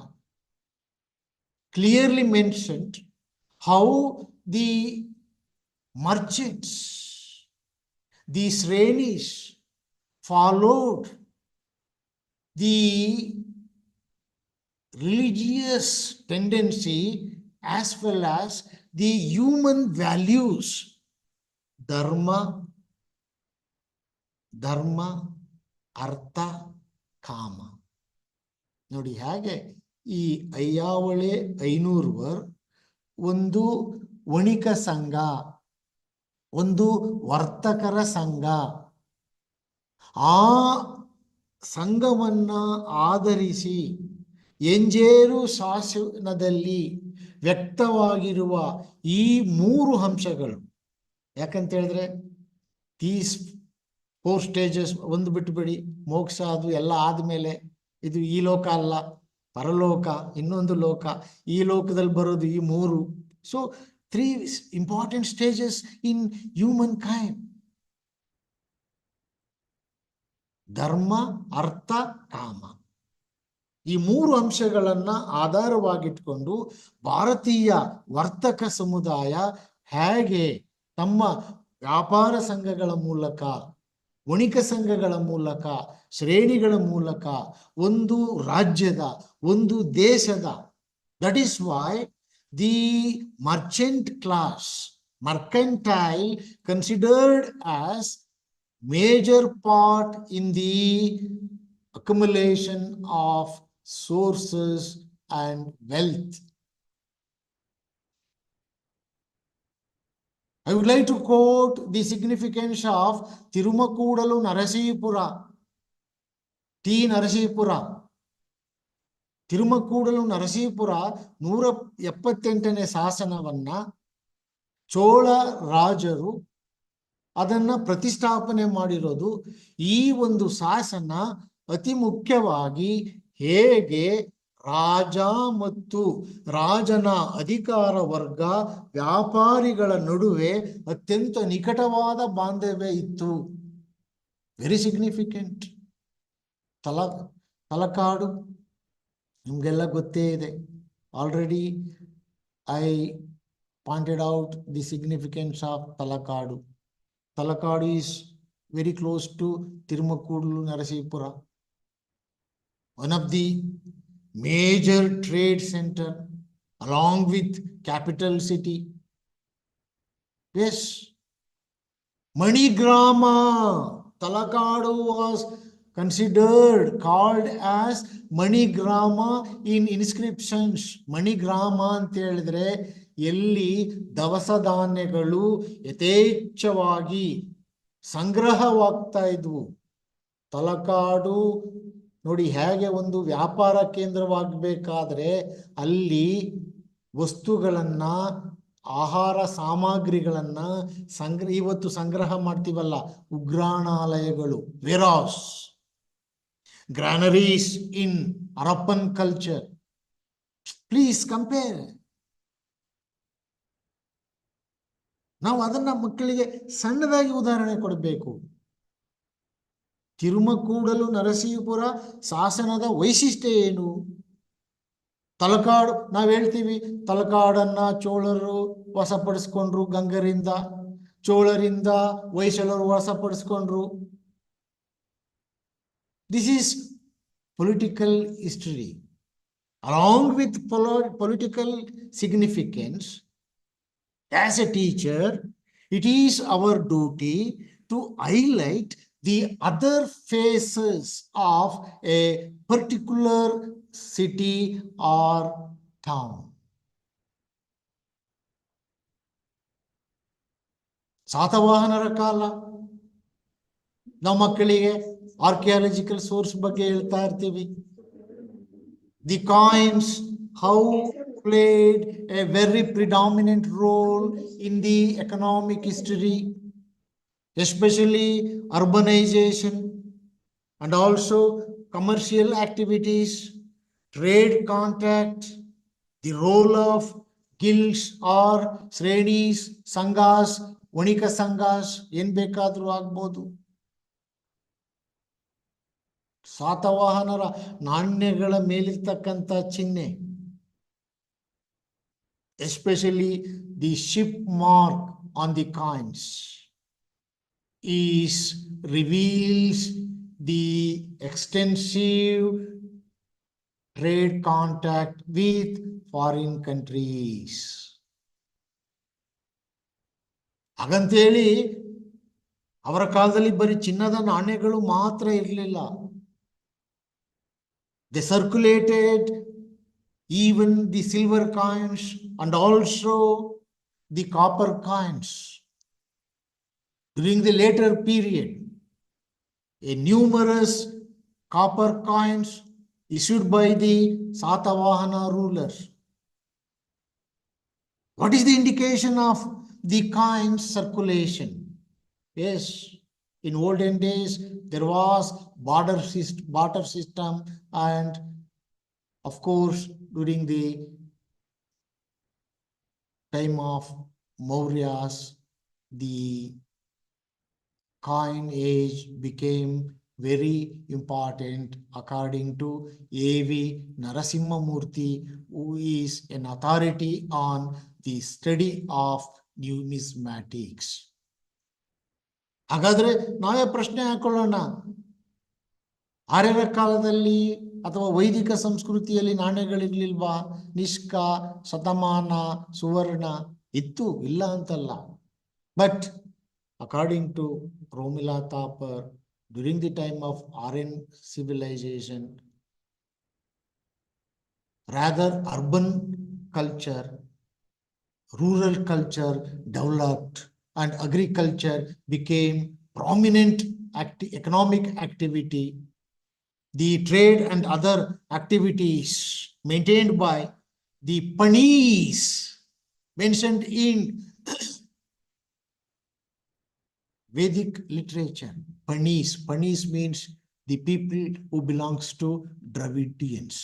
Speaker 1: clearly mentioned how the merchants, the Srenis, followed the religious tendency as well as the human values, dharma, ಅರ್ಥ, ಕಾಮ. ನೋಡಿ ಹಾಗೆ ಈ ಅಯ್ಯಾವಳೆ ಐನೂರ್ವರ್ ಒಂದು ವಣಿಕ ಸಂಘ, ಒಂದು ವರ್ತಕರ ಸಂಘ. ಆ ಸಂಘವನ್ನ ಆಧರಿಸಿ ಎಂಜೇರು ಶಾಸನದಲ್ಲಿ ವ್ಯಕ್ತವಾಗಿರುವ ಈ 3 ಅಂಶಗಳು, ಯಾಕಂತ ಹೇಳಿದ್ರೆ ದೀಸ್ 4 ಸ್ಟೇಜಸ್, ಒಂದು ಬಿಟ್ಟುಬಿಡಿ, ಮೋಕ್ಷ ಅದು ಎಲ್ಲ ಆದ್ಮೇಲೆ, ಇದು ಈ ಲೋಕ ಅಲ್ಲ, ಪರಲೋಕ, ಇನ್ನೊಂದು ಲೋಕ, ಈ ಲೋಕದಲ್ಲಿ ಬರೋದು ಈ 3. So 3 important stages in human kind: ಧರ್ಮ, ಅರ್ಥ, ಕಾಮ. ಈ 3 ಅಂಶಗಳನ್ನ ಆಧಾರವಾಗಿಟ್ಕೊಂಡು ಭಾರತೀಯ ವರ್ತಕ ಸಮುದಾಯ ಹೇಗೆ ತಮ್ಮ ವ್ಯಾಪಾರ ಸಂಘಗಳ ಮೂಲಕ, ವಣಿಕ ಸಂಘಗಳ ಮೂಲಕ, ಶ್ರೇಣಿಗಳ ಮೂಲಕ ಒಂದು ರಾಜ್ಯದ, ಒಂದು ದೇಶದ, that is why the Merchant class, mercantile considered as major part in the accumulation of sources and wealth. I would like to quote the significance of Tirumakkudalu Narasipura, T. Narasipura. Tirumakudalu Narasipura 178ನೇ ಶಾಸನವನ್ನ ಚೋಳ ರಾಜರು ಅದನ್ನ ಪ್ರತಿಷ್ಠಾಪನೆ ಮಾಡಿರೋದು. ಈ ಒಂದು ಶಾಸನ ಅತಿ ಮುಖ್ಯವಾಗಿ ಹೇಗೆ ರಾಜ ಮತ್ತು ರಾಜನ ಅಧಿಕಾರ ವರ್ಗ, ವ್ಯಾಪಾರಿಗಳ ನಡುವೆ ಅತ್ಯಂತ ನಿಕಟವಾದ ಬಾಂಧವ್ಯ ಇತ್ತು. Very significant. ತಲಕಾಡು ನಿಮ್ಗೆಲ್ಲ ಗೊತ್ತೇ ಇದೆ. Already I pointed out the significance of Talakadu. Talakadu is very close to Tirumakkudalu Narasipura, one of the major trade center along with capital city. Yes, Manigrama, Talakadu was considered, called as Manigrama in inscriptions. Manigrama ಅಂತ ಹೇಳಿದ್ರೆ ಎಲ್ಲಿ ದವಸ ಧಾನ್ಯಗಳು ಯಥೇಚ್ಛವಾಗಿ ಸಂಗ್ರಹವಾಗ್ತಾ ಇದ್ವು. ತಲಕಾಡು ನೋಡಿ ಹೇಗೆ ಒಂದು ವ್ಯಾಪಾರ ಕೇಂದ್ರವಾಗಬೇಕಾದ್ರೆ ಅಲ್ಲಿ ವಸ್ತುಗಳನ್ನ, ಆಹಾರ ಸಾಮಗ್ರಿಗಳನ್ನ ಇವತ್ತು ಸಂಗ್ರಹ ಮಾಡ್ತೀವಲ್ಲ, ಉಗ್ರಾಣಾಲಯಗಳು, warehouse, granaries in Harappan culture. Please compare. ನಾವು ಅದನ್ನ ಮಕ್ಕಳಿಗೆ ಸಣ್ಣದಾಗಿ ಉದಾಹರಣೆ ಕೊಡಬೇಕು. ತಿರುಮಕೂಡಲು ನರಸೀಪುರ ಶಾಸನದ ವೈಶಿಷ್ಟ್ಯ ಏನು? ತಲಕಾಡು, ನಾವ್ ಹೇಳ್ತೀವಿ ತಲಕಾಡನ್ನ ಚೋಳರು ವಶಪಡಿಸ್ಕೊಂಡ್ರು, ಗಂಗರಿಂದ, ಚೋಳರಿಂದ ಹೊಯ್ಸಳರು ವಶಪಡಿಸ್ಕೊಂಡ್ರು. This is political history. Along with political significance, as a teacher, it is our duty to highlight the other phases of a particular city or town. ಸಾತವಾಹನರ ಕಾಲ, ನಾವು ಮಕ್ಕಳಿಗೆ ಆರ್ಕಿಯಾಲಜಿಕಲ್ ಸೋರ್ಸ್ ಬಗ್ಗೆ ಹೇಳ್ತಾ ಇರ್ತೀವಿ. The coins, how played a very predominant role in the economic history, especially urbanization and also commercial activities, trade contact, the role of guilds or shrenis, sanghas, vanika sanghas, ಏನ್ ಬೇಕಾದ್ರೂ ಆಗ್ಬೋದು. ಸಾತವಾಹನರ ನಾಣ್ಯಗಳ ಮೇಲಿರ್ತಕ್ಕಂಥ ಚಿಹ್ನೆ, especially the ship mark on the coins, reveals the extensive trade contact with foreign countries. ಹಾಗಂತೇಳಿ ಅವರ ಕಾಲದಲ್ಲಿ ಬರೀ ಚಿನ್ನದ ನಾಣ್ಯಗಳು ಮಾತ್ರ ಇರಲಿಲ್ಲ. They circulated even the silver coins and also the copper coins. During the later period, a numerous copper coins issued by the Satavahana rulers. What is the indication of the coins circulation? Yes, in olden days, there was barter system, and of course, during the time of Mauryas, the coin age became very important according to A.V. Narasimhamurthy, who is an authority on the study of numismatics. ಹಾಗಾದ್ರೆ ನಾವೇ ಪ್ರಶ್ನೆ ಹಾಕೊಳ್ಳೋಣ, ಆರ್ಯರ ಕಾಲದಲ್ಲಿ ಅಥವಾ ವೈದಿಕ ಸಂಸ್ಕೃತಿಯಲ್ಲಿ ನಾಣ್ಯಗಳಿರ್ಲಿಲ್ವಾ? ನಿಷ್ಕ, ಶತಮಾನ, ಸುವರ್ಣ ಇತ್ತು, ಇಲ್ಲ ಅಂತಲ್ಲ. But according to Romila Thapar, during the time of Aryan civilization, rather urban culture, rural culture developed, and agriculture became prominent economic activity. The trade and other activities maintained by the Panis mentioned in Vedic literature. Panis means the people who belongs to Dravidians.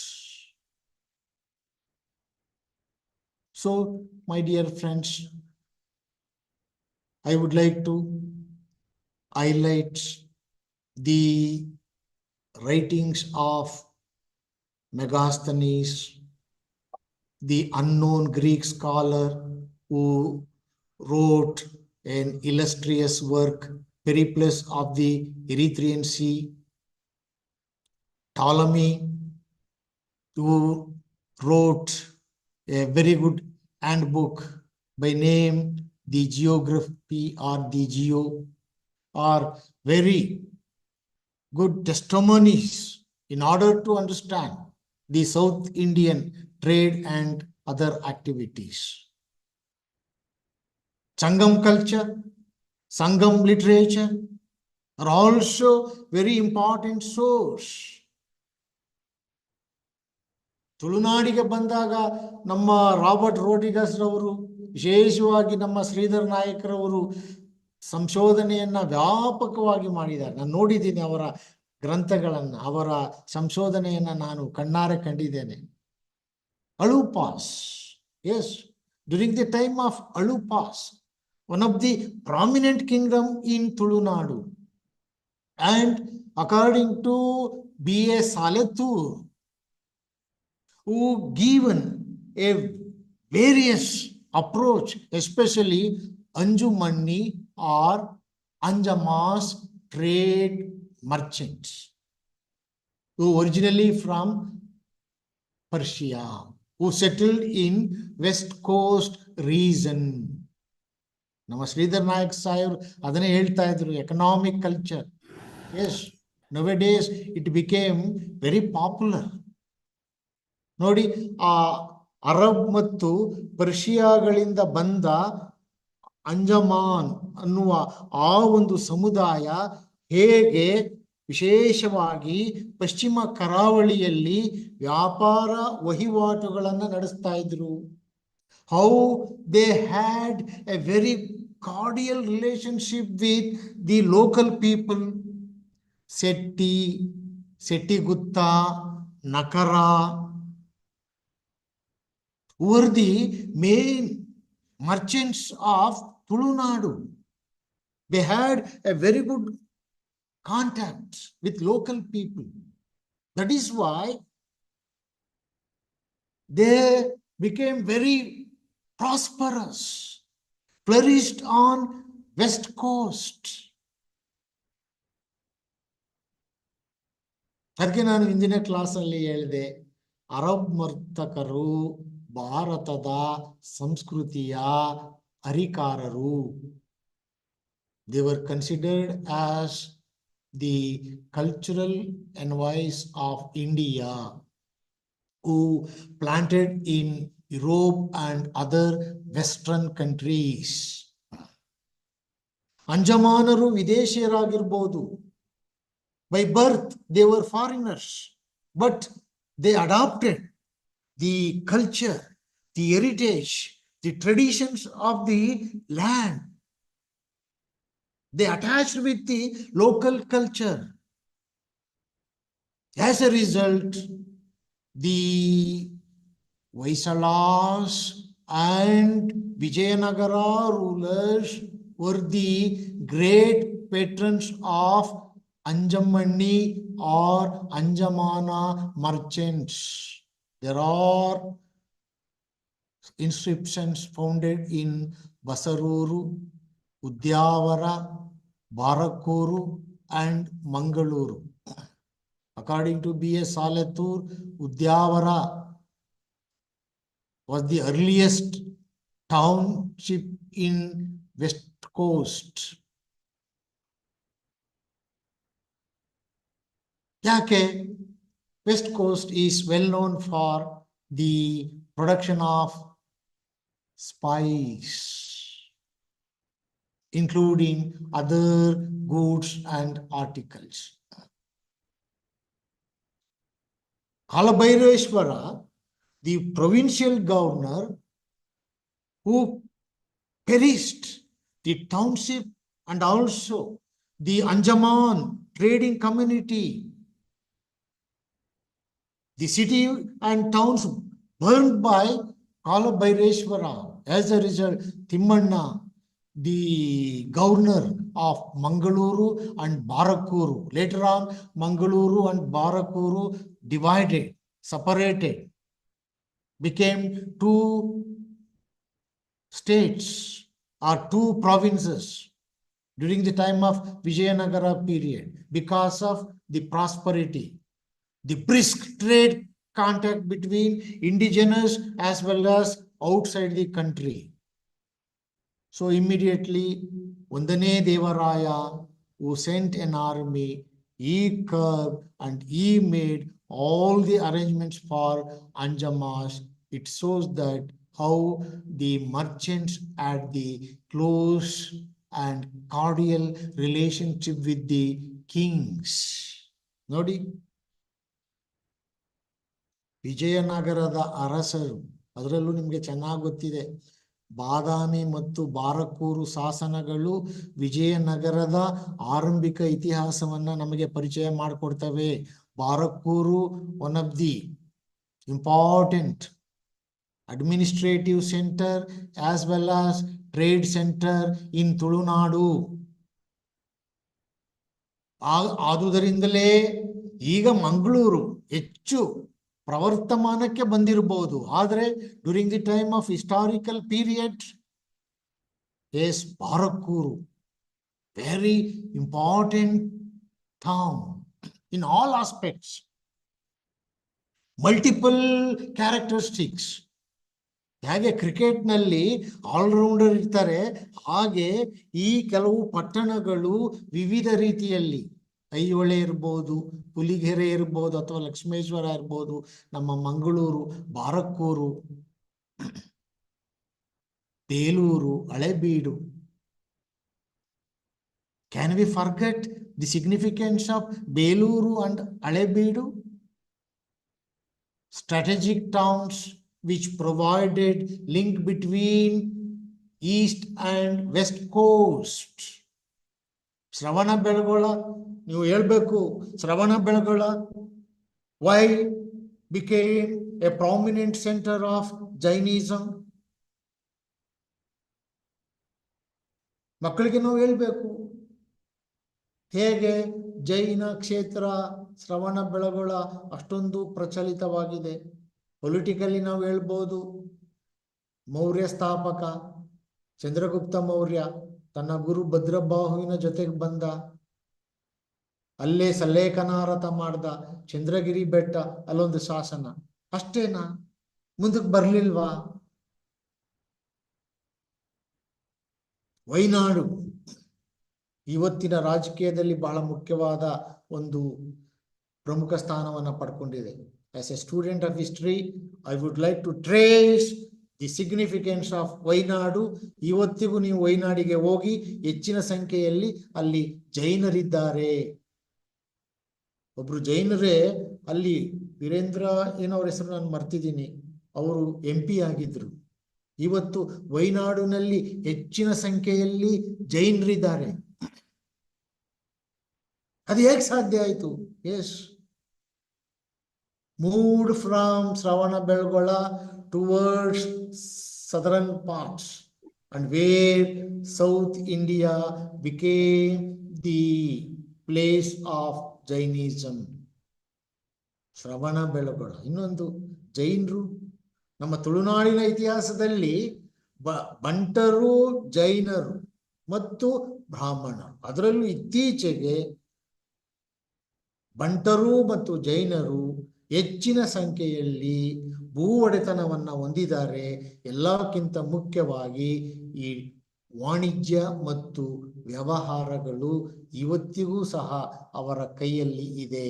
Speaker 1: So, my dear friends, I would like to highlight the writings of Megasthenes, the unknown Greek scholar who wrote an illustrious work, Periplus of the Erythraean Sea, Ptolemy, who wrote a very good handbook by name the Geography or the Geo, are very good testimonies in order to understand the South Indian trade and other activities. Sangam culture, Sangam literature are also very important source. ತುಳುನಾಡಿಗೆ ಬಂದಾಗ ನಮ್ಮ Robert Rodrigues ರವರು, ವಿಶೇಷವಾಗಿ ನಮ್ಮ ಶ್ರೀಧರ್ ನಾಯಕರವರು ಸಂಶೋಧನೆಯನ್ನ ವ್ಯಾಪಕವಾಗಿ ಮಾಡಿದ್ದಾರೆ. ನಾನು ನೋಡಿದ್ದೀನಿ ಅವರ ಗ್ರಂಥಗಳನ್ನ, ಅವರ ಸಂಶೋಧನೆಯನ್ನ ನಾನು ಕಣ್ಣಾರೆ ಕಂಡಿದ್ದೇನೆ. Alupas, yes, during the time of Alupas, one of the prominent kingdom in Tulunadu, and according to B.A. Saletur, who given a various approach, especially Anjumanni or Anjamas trade merchants, who originally from Persia, who settled in West Coast region. ನಮ್ಮ ಶ್ರೀಧರ್ ನಾಯಕ್ ಸಾಹೇಬ್ ಅದನ್ನೇ ಹೇಳ್ತಾ ಇದ್ರು, economic culture. Yes, nowadays it became very popular. ನೋಡಿ, ಆ Arab ಮತ್ತು ಪರ್ಷಿಯಾಗಳಿಂದ ಬಂದ ಅಂಜಮಾನ್ ಅನ್ನುವ ಆ ಒಂದು ಸಮುದಾಯ ಹೇಗೆ ವಿಶೇಷವಾಗಿ ಪಶ್ಚಿಮ ಕರಾವಳಿಯಲ್ಲಿ ವ್ಯಾಪಾರ ವಹಿವಾಟುಗಳನ್ನು ನಡೆಸ್ತಾ ಇದ್ರು. How they had a very cordial relationship with the local people. Setti Gutta, Nakara were the main merchants of Tulunadu. They had a very good contact with local people. That is why they became very prosperous, flourished on West Coast. ಅದಕ್ಕೆ ನಾನು ಹಿಂದಿನ ಕ್ಲಾಸಲ್ಲಿ ಹೇಳಿದೆ, Arab ವರ್ತಕರು ಭಾರತದ ಸಂಸ್ಕೃತಿಯ ಹರಿಕಾರರು. They were considered as the cultural envoys of India, who planted in Europe and other Western countries. Anjamanaru Videshiyaragirbaudu. By birth, they were foreigners, but they adopted the culture, the heritage, the traditions of the land. They attached with the local culture. As a result, the Vaisalas and Vijayanagara rulers were the great patrons of Anjamani or Anjamana merchants. There are inscriptions founded in Basaruru, Udyavara, Barakuru, and Mangaluru. According to B.S. Salatur, Udyavara was the earliest township in West Coast. Yake, West Coast is well known for the production of spice, including other goods and articles. Kalabhaireshwara, the provincial governor who perished the township and also the Anjaman trading community, the city and towns burned by Kalabhaireshwara. As a result, Timmanna, the governor of Mangaluru and Barakuru. Later on, Mangaluru and Barakuru divided, separated, became two states or two provinces during the time of Vijayanagara period because of the prosperity, the brisk trade contact between indigenous as well as outside the country. So immediately, Undane Devaraya, who sent an army, he curbed and he made all the arrangements for Anjamas. It shows that how the merchants had the close and cordial relationship with the kings. Nodi? ವಿಜಯನಗರದ ಅರಸರು, ಅದರಲ್ಲೂ ನಿಮಗೆ ಚೆನ್ನಾಗಿ ಗೊತ್ತಿದೆ, ಬಾದಾಮಿ ಮತ್ತು ಬಾರಕೂರು ಶಾಸನಗಳು ವಿಜಯನಗರದ ಆರಂಭಿಕ ಇತಿಹಾಸವನ್ನ ನಮಗೆ ಪರಿಚಯ ಮಾಡಿಕೊಡ್ತವೆ. Barkur one of the important administrative center as well as trade center in Tulunadu. ಆದುದರಿಂದಲೇ ಈಗ ಮಂಗಳೂರು ಹೆಚ್ಚು ಪ್ರವರ್ತಮಾನಕ್ಕೆ ಬಂದಿರಬಹುದು. ಆದರೆ during the time of historical period, yes, Barkur very important town in all aspects, multiple characteristics. ಹೇಗೆ ಕ್ರಿಕೆಟ್ನಲ್ಲಿ ಆಲ್ರೌಂಡರ್ ಇರ್ತಾರೆ, ಹಾಗೆ ಈ ಕೆಲವು ಪಟ್ಟಣಗಳು ವಿವಿಧ ರೀತಿಯಲ್ಲಿ, ಐಹೊಳೆ ಇರ್ಬೋದು, ಹುಲಿಗೆರೆ ಇರ್ಬೋದು, ಅಥವಾ ಲಕ್ಷ್ಮೇಶ್ವರ ಇರ್ಬೋದು, ನಮ್ಮ Mangaluru, Barkur, Belur, Halebidu. Can we forget the significance of Belur and Halebidu? Strategic towns which provided link between east and west coast. Shravanabelagola, ನೀವು ಹೇಳ್ಬೇಕು, Shravanabelagola why became a prominent center of Jainism? ಮಕ್ಕಳಿಗೆ ನಾವು ಹೇಳ್ಬೇಕು ಹೇಗೆ ಜೈನ ಕ್ಷೇತ್ರ ಶ್ರವಣಬೆಳಗೊಳ ಅಷ್ಟೊಂದು ಪ್ರಚಲಿತವಾಗಿದೆ. ಪೊಲಿಟಿಕಲಿ ನಾವು ಹೇಳ್ಬೋದು, ಮೌರ್ಯ ಸ್ಥಾಪಕ ಚಂದ್ರಗುಪ್ತ ಮೌರ್ಯ ತನ್ನ ಗುರು ಭದ್ರಬಾಹುವಿನ ಜೊತೆಗೆ ಬಂದ, ಅಲ್ಲೇ ಸಲ್ಲೇಖನಾರತ ಮಾಡ್ದ, ಚಂದ್ರಗಿರಿ ಬೆಟ್ಟ ಅಲ್ಲೊಂದು ಶಾಸನ, ಅಷ್ಟೇನಾ? ಮುಂದಕ್ಕೆ ಬರ್ಲಿಲ್ವಾ? ವೈನಾಡು ಇವತ್ತಿನ ರಾಜಕೀಯದಲ್ಲಿ ಬಹಳ ಮುಖ್ಯವಾದ ಒಂದು ಪ್ರಮುಖ ಸ್ಥಾನವನ್ನು ಪಡ್ಕೊಂಡಿದೆ. As a student of history, I would like to trace the significance of Wayanad. ಇವತ್ತಿಗೂ ನೀವು ವೈನಾಡಿಗೆ ಹೋಗಿ ಹೆಚ್ಚಿನ ಸಂಖ್ಯೆಯಲ್ಲಿ ಅಲ್ಲಿ ಜೈನರಿದ್ದಾರೆ. ಒಬ್ರು ಜೈನರೇ ಅಲ್ಲಿ ವೀರೇಂದ್ರ ಏನವ್ರ ಹೆಸರು ನಾನು ಮರ್ತಿದ್ದೀನಿ, ಅವರು MP ಆಗಿದ್ರು. ಇವತ್ತು ವೈನಾಡಿನಲ್ಲಿ ಹೆಚ್ಚಿನ ಸಂಖ್ಯೆಯಲ್ಲಿ ಜೈನರಿದ್ದಾರೆ. ಅದು ಹೇಗೆ ಸಾಧ್ಯ ಆಯಿತು? Yes, moved from Shravanabelagola towards southern parts, and where South India became the place of Jainism. Shravanabelagola. ಇನ್ನೊಂದು ಜೈನರು ನಮ್ಮ ತುಳುನಾಡಿನ ಇತಿಹಾಸದಲ್ಲಿ ಬಂಟರು, ಜೈನರು ಮತ್ತು ಬ್ರಾಹ್ಮಣರು, ಅದರಲ್ಲೂ ಇತ್ತೀಚೆಗೆ ಬಂಟರು ಮತ್ತು ಜೈನರು ಹೆಚ್ಚಿನ ಸಂಖ್ಯೆಯಲ್ಲಿ ಭೂ ಒಡೆತನವನ್ನ ಹೊಂದಿದ್ದಾರೆ. ಎಲ್ಲಕ್ಕಿಂತ ಮುಖ್ಯವಾಗಿ ಈ ವಾಣಿಜ್ಯ ಮತ್ತು ವ್ಯವಹಾರಗಳು ಇವತ್ತಿಗೂ ಸಹ ಅವರ ಕೈಯಲ್ಲಿ ಇದೆ.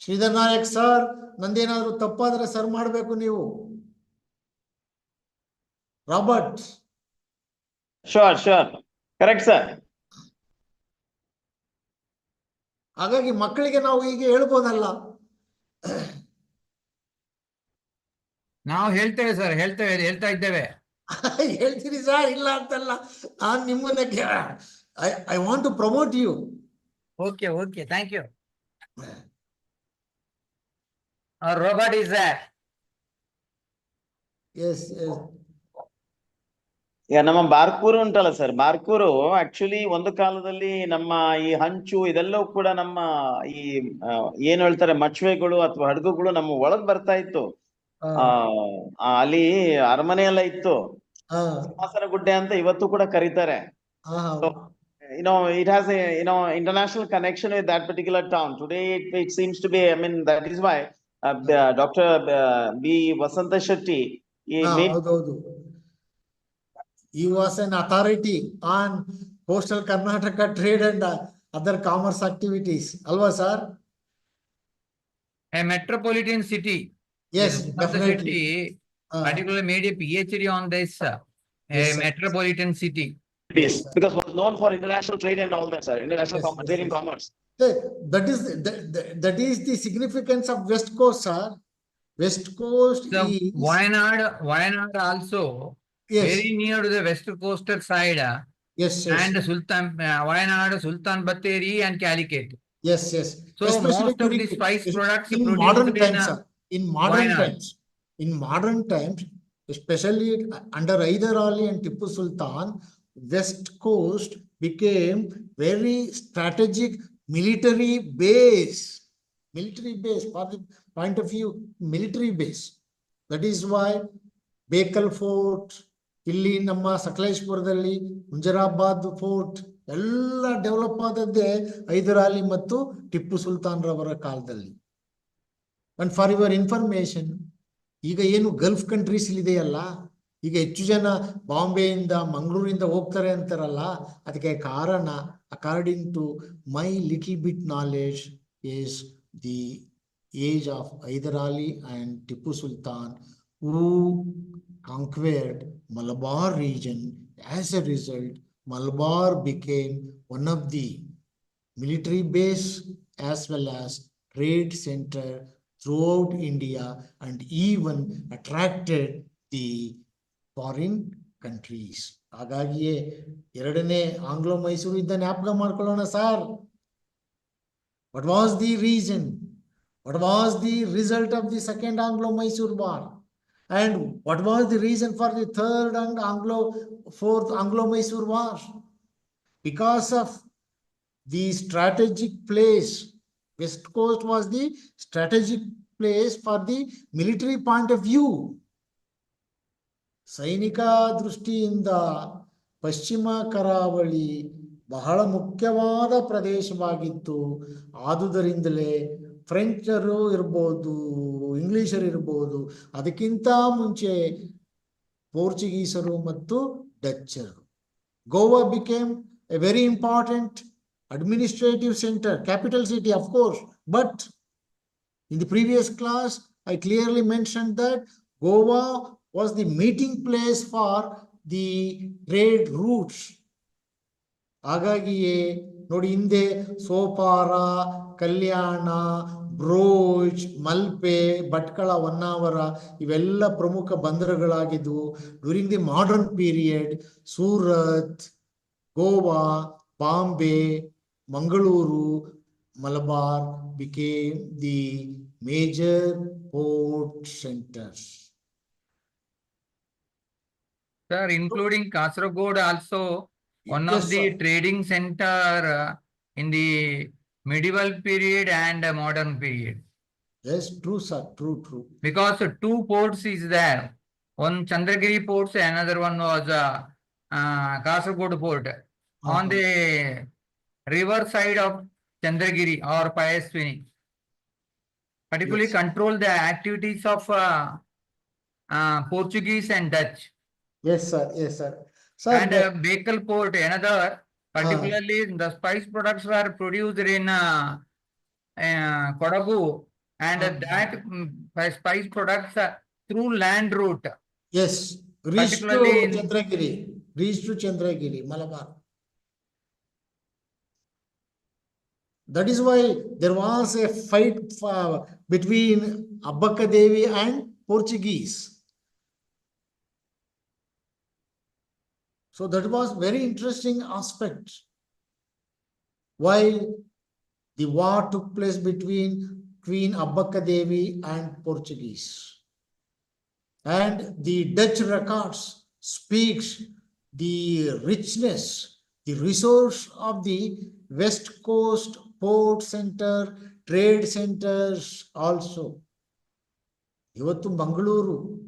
Speaker 1: ಶ್ರೀಧರ್ ನಾಯಕ್ ಸರ್, ನಂದೇನಾದ್ರೂ ತಪ್ಪಾದ್ರೆ ಸರ್ ಮಾಡಬೇಕು ನೀವು. ರಾಬರ್ಟ್.
Speaker 5: Sure correct sir.
Speaker 1: ಹಾಗಾಗಿ ಮಕ್ಕಳಿಗೆ ನಾವು ಹೀಗೆ ಹೇಳ್ಬೋದಲ್ಲ.
Speaker 6: ನಾವು ಹೇಳ್ತೇವೆ ಸರ್, ಹೇಳ್ತಾ ಇದ್ದೇವೆ.
Speaker 1: ಹೇಳ್ತೀರಿ ಸರ್, ಇಲ್ಲ ಅಂತಲ್ಲ. ನಾನು ನಿಮ್ಮನ್ನ I want to promote you.
Speaker 6: Okay, thank you. Robert is there.
Speaker 1: Yes.
Speaker 5: ಈಗ ನಮ್ಮ ಬಾರ್ಕೂರು ಉಂಟಲ್ಲ ಸರ್, ಬಾರ್ಕೂರು ಆಕ್ಚುಲಿ ಒಂದು ಕಾಲದಲ್ಲಿ ನಮ್ಮ ಈ ಹಂಚು ಇದೆಲ್ಲವೂ ಕೂಡ ನಮ್ಮ ಈ ಏನ್ ಹೇಳ್ತಾರೆ ಮಚ್ವೆಗಳು ಅಥವಾ ಹಡಗುಗಳು ನಮ್ಮ ಒಳಗ್ ಬರ್ತಾ ಇತ್ತು. ಅಲ್ಲಿ ಅರಮನೆ ಎಲ್ಲ ಇತ್ತು. ಸಿಂಹಾಸನ ಗುಡ್ಡೆ ಅಂತ ಇವತ್ತು ಕೂಡ ಕರೀತಾರೆ. It has a international connection with that particular town. Today it seems to be, I mean, that is why Dr. B. Vasanta Shetty
Speaker 1: he was an authority on coastal Karnataka trade and other commerce activities. Alva sir?
Speaker 6: A metropolitan city.
Speaker 1: Yes,
Speaker 6: definitely. Particularly made a PhD on this.
Speaker 1: Yes,
Speaker 6: metropolitan city.
Speaker 5: It is because was known for international trade and all that, sir. International trade and commerce.
Speaker 1: That is the significance of West Coast, sir. West Coast is
Speaker 6: Wayanad also. Yes. Very near to the west coastal side.
Speaker 1: Yes.
Speaker 6: And Wayanad, Sultan Batteri and Calicut.
Speaker 1: Yes.
Speaker 6: So especially most of the spice products
Speaker 1: in modern times, sir. In modern times, especially under Hyder Ali and Tipu Sultan, West Coast became very strategic military base for the point of view military base. That is why Bekal Fort, ಇಲ್ಲಿ ನಮ್ಮ ಸಕಲೇಶ್ಪುರದಲ್ಲಿ ಹುಂಜರಾಬಾದ್ fort ಎಲ್ಲ develop ಆದದ್ದೇ Hyder Ali ಮತ್ತು ಟಿಪ್ಪು ಸುಲ್ತಾನ್ ರವರ ಕಾಲದಲ್ಲಿ. And for your information, ಈಗ ಏನು Gulf countries ಇದೆಯಲ್ಲ, ಈಗ ಹೆಚ್ಚು ಜನ ಬಾಂಬೆಯಿಂದ ಮಂಗಳೂರಿಂದ ಹೋಗ್ತಾರೆ ಅಂತಾರಲ್ಲ, ಅದಕ್ಕೆ ಕಾರಣ according to my little bit knowledge is the age of Hyder Ali and Tipu Sultan who conquered Malabar region. As a result, Malabar became one of the military base as well as trade center throughout India and even attracted the foreign countries. ಹಾಗಾಗಿಯೇ ಎರಡನೇ Anglo Mysuru ಯುದ್ಧ ಜ್ಞಾಪಕ ಮಾಡ್ಕೊಳ್ಳೋಣ sir. What was the reason? What was the result of the second Anglo-Mysore war? And what was the reason for the third and fourth Anglo-Mysore war? Because of the strategic place. West Coast was the strategic place for the military point of view. ಸೈನಿಕ ದೃಷ್ಟಿಯಿಂದ ಪಶ್ಚಿಮ ಕರಾವಳಿ ಬಹಳ ಮುಖ್ಯವಾದ ಪ್ರದೇಶವಾಗಿತ್ತು. ಆದುದರಿಂದಲೇ ಫ್ರೆಂಚರು ಇರ್ಬೋದು, ಇಂಗ್ಲಿಷರು ಇರ್ಬೋದು, ಅದಕ್ಕಿಂತ ಮುಂಚೆ ಪೋರ್ಚುಗೀಸರು ಮತ್ತು ಡಚ್ಚರು. Goa became a very important administrative center, capital city, of course. But in the previous class, I clearly mentioned that Goa was the meeting place for the trade routes. ಹಾಗಾಗಿಯೇ ನೋಡಿ, ಹಿಂದೆ ಸೋಪಾರ, ಕಲ್ಯಾಣ, ಬ್ರೋಚ್, ಮಲ್ಪೆ, ಭಟ್ಕಳ, ಹೊನ್ನಾವರ ಇವೆಲ್ಲ ಪ್ರಮುಖ ಬಂದರುಗಳಾಗಿದ್ವು. During the modern period, Surat, Goa, Bombay, Mangaluru, Malabar became the major port centers.
Speaker 6: Sir, including Kasaragod also, one of the trading center in the medieval period and modern period.
Speaker 1: Yes, true, sir. True.
Speaker 6: Because two ports is there. One Chandragiri port, another one was Kasaragod port. On the river side of Chandragiri or Payaswini, particularly control the activities of Portuguese and Dutch.
Speaker 1: Yes, sir. Sir,
Speaker 6: and Bekal port, another, particularly the spice products were produced in Kodagu, and that spice products through land route.
Speaker 1: Yes, reached to Chandragiri, Malabar. That is why there was a fight between Abbaka Devi and Portuguese. So that was very interesting aspect. While the war took place between Queen Abbaka Devi and Portuguese. And the Dutch records speaks the richness, the resource of the West Coast port center, trade centers also. Ivattu Mangaluru,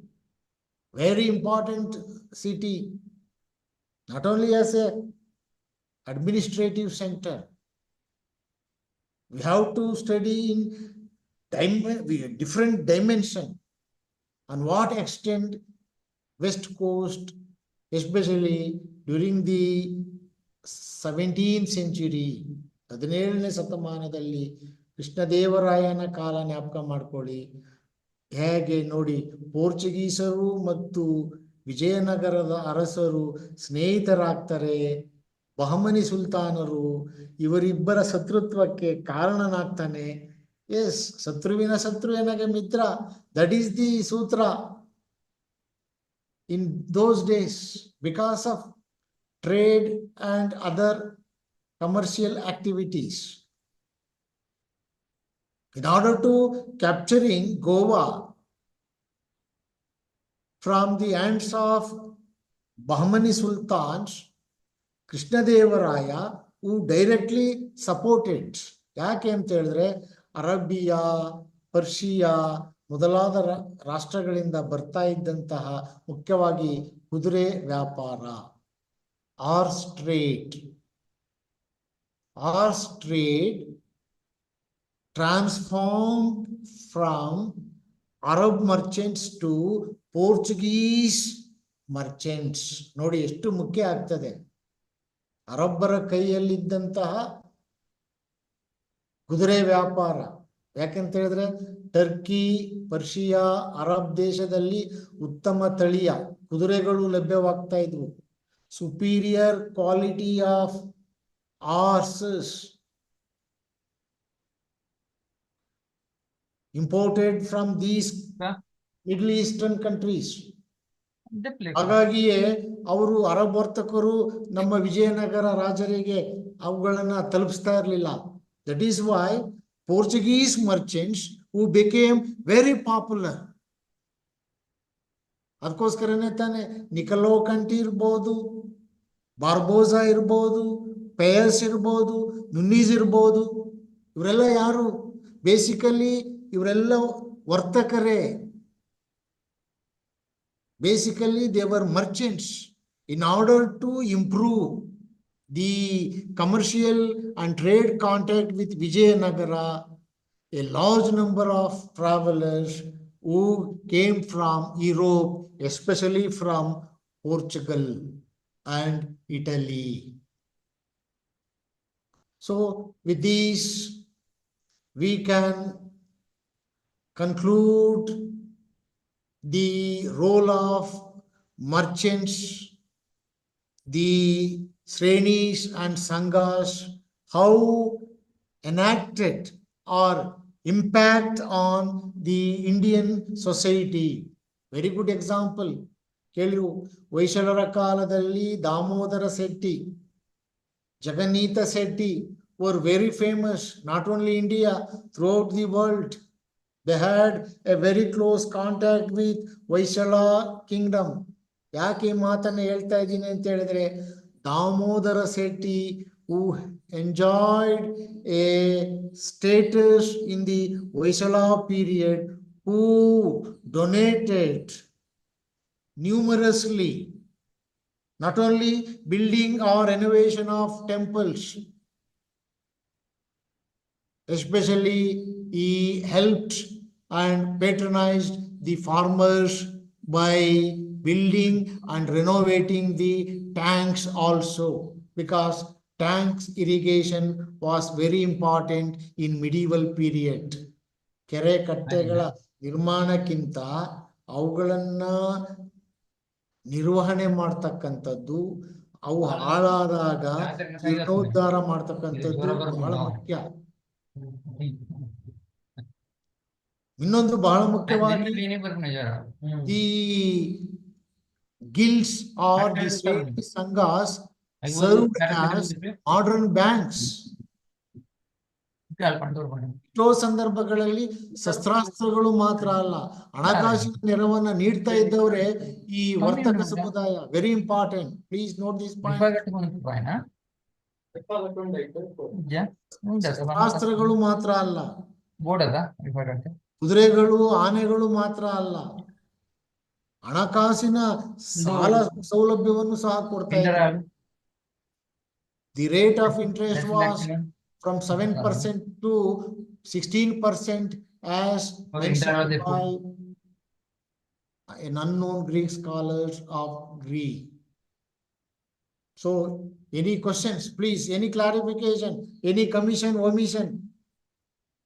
Speaker 1: very important city, not only as a administrative center. We have to study in different dimension on what extent West Coast, especially during the 17th century, 17ನೇ ಶತಮಾನದಲ್ಲಿ ಕೃಷ್ಣದೇವರಾಯನ ಕಾಲ ಜ್ಞಾಪಕ ಮಾಡ್ಕೊಳ್ಳಿ. ಹೇಗೆ ನೋಡಿ, ಪೋರ್ಚುಗೀಸರು ಮತ್ತು ವಿಜಯನಗರದ ಅರಸರು ಸ್ನೇಹಿತರಾಗ್ತಾರೆ. ಬಹಮನಿ ಸುಲ್ತಾನರು ಇವರಿಬ್ಬರ ಶತ್ರುತ್ವಕ್ಕೆ ಕಾರಣನಾಗ್ತಾನೆ. ಎಸ್, ಶತ್ರುವಿನ ಶತ್ರು ಎನಗೆ ಮಿತ್ರ. ದಟ್ ಈಸ್ ದಿ ಸೂತ್ರ in those days, because of trade and other commercial activities. In order to capturing Goa from the hands of Bahmani Sultans, Krishnadevaraya, who directly supported, ಯಾಕೆ ಅಂತ ಹೇಳಿದ್ರೆ ಅರಬಿಯಾ, ಪರ್ಷಿಯಾ ಮೊದಲಾದ ರಾಷ್ಟ್ರಗಳಿಂದ ಬರ್ತಾ ಇದ್ದಂತಹ ಮುಖ್ಯವಾಗಿ ಕುದುರೆ ವ್ಯಾಪಾರ, horse trade transformed from Arab merchants to Portuguese merchants. ನೋಡಿ ಎಷ್ಟು ಮುಖ್ಯ ಆಗ್ತದೆ. ಅರಬ್ಬರ ಕೈಯಲ್ಲಿದ್ದಂತಹ ಕುದುರೆ ವ್ಯಾಪಾರ, ಯಾಕಂತ ಹೇಳಿದ್ರೆ ಟರ್ಕಿ, ಪರ್ಷಿಯಾ, ಅರಬ್ ದೇಶದಲ್ಲಿ ಉತ್ತಮ ತಳಿಯ ಕುದುರೆಗಳು ಲಭ್ಯವಾಗ್ತಾ ಇದ್ವು. Superior quality of horses imported from these Middle Eastern countries. ಹಾಗಾಗಿಯೇ ಅವರು ಅರಬ್ ವರ್ತಕರು ನಮ್ಮ ವಿಜಯನಗರ ರಾಜರಿಗೆ ಅವುಗಳನ್ನ ತಲುಪಿಸ್ತಾ ಇರಲಿಲ್ಲ. That is why Portuguese merchants who became very popular. ಅದಕ್ಕೋಸ್ಕರನೇ ತಾನೆ ನಿಕಲೋ ಕಂಟಿ ಇರ್ಬೋದು, ಬಾರ್ಬೋಸಾ ಇರ್ಬೋದು, ಪೇಯಸ್ ಇರ್ಬೋದು, ನುನ್ನೀಸ್ ಇರ್ಬೋದು. ಇವರೆಲ್ಲ ಯಾರು? ಬೇಸಿಕಲಿ ಇವರೆಲ್ಲ ವರ್ತಕರೇ. Basically, they were merchants. In order to improve the commercial and trade contact with Vijayanagara, a large number of travelers who came from Europe, especially from Portugal and Italy. So with these, we can conclude the role of merchants, the Srenis and Sanghas, how enacted or impact on the Indian society. Very good example. ಕೇಳಿರು ಹೊಯ್ಸಳರ ಕಾಲದಲ್ಲಿ Damodar Shetty, Jagannath Shetty were very famous, not only India, throughout the world. They had a very close contact with Vaishala kingdom. ಯಾಕೆ ಈ ಮಾತನ್ನು ಹೇಳ್ತಾ ಇದ್ದೀನಿ ಅಂತ ಹೇಳಿದ್ರೆ, Damodar Shetty who enjoyed a status in the Vaishala period, who donated numerously, not only building or renovation of temples, especially he helped and patronized the farmers by building and renovating the tanks also, because tanks irrigation was very important in medieval period. ಕೆರೆ ಕಟ್ಟೆಗಳ ನಿರ್ಮಾಣಕ್ಕಿಂತ ಅವುಗಳನ್ನ ನಿರ್ವಹಣೆ ಮಾಡ್ತಕ್ಕಂಥದ್ದು, ಅವು ಹಾಳಾದಾಗ ಜೀರ್ಣೋದ್ಧಾರ ಮಾಡ್ತಕ್ಕಂಥದ್ದು ಬಹಳ ಮುಖ್ಯ. ಇನ್ನೊಂದು ಬಹಳ ಮುಖ್ಯವಾಗಿ ಈ guilds or the Sreni Sanghas served as modern banks. ಎಷ್ಟೋ ಸಂದರ್ಭಗಳಲ್ಲಿ ಶಸ್ತ್ರಾಸ್ತ್ರಗಳು ಮಾತ್ರ ಅಲ್ಲ, ಹಣಕಾಸಿನ ನೆರವನ್ನ ನೀಡ್ತಾ ಇದ್ದವರೇ ಈ ವರ್ತಕ ಸಮುದಾಯ. Very important, please note this point. ಶಸ್ತ್ರಾಸ್ತ್ರಗಳು ಮಾತ್ರ ಅಲ್ಲ, ಕುದುರೆಗಳು ಆನೆಗಳು ಮಾತ್ರ ಅಲ್ಲ, ಹಣಕಾಸಿನ ಸಾಲ ಸೌಲಭ್ಯವನ್ನು ಸಹ ಕೊಡ್ತಾ ಇದ್ದಾರೆ. The rate of interest was from 7% to 16% as mentioned by an unknown Greek scholars of Greek. So any questions, please, any clarification, any commission, omission?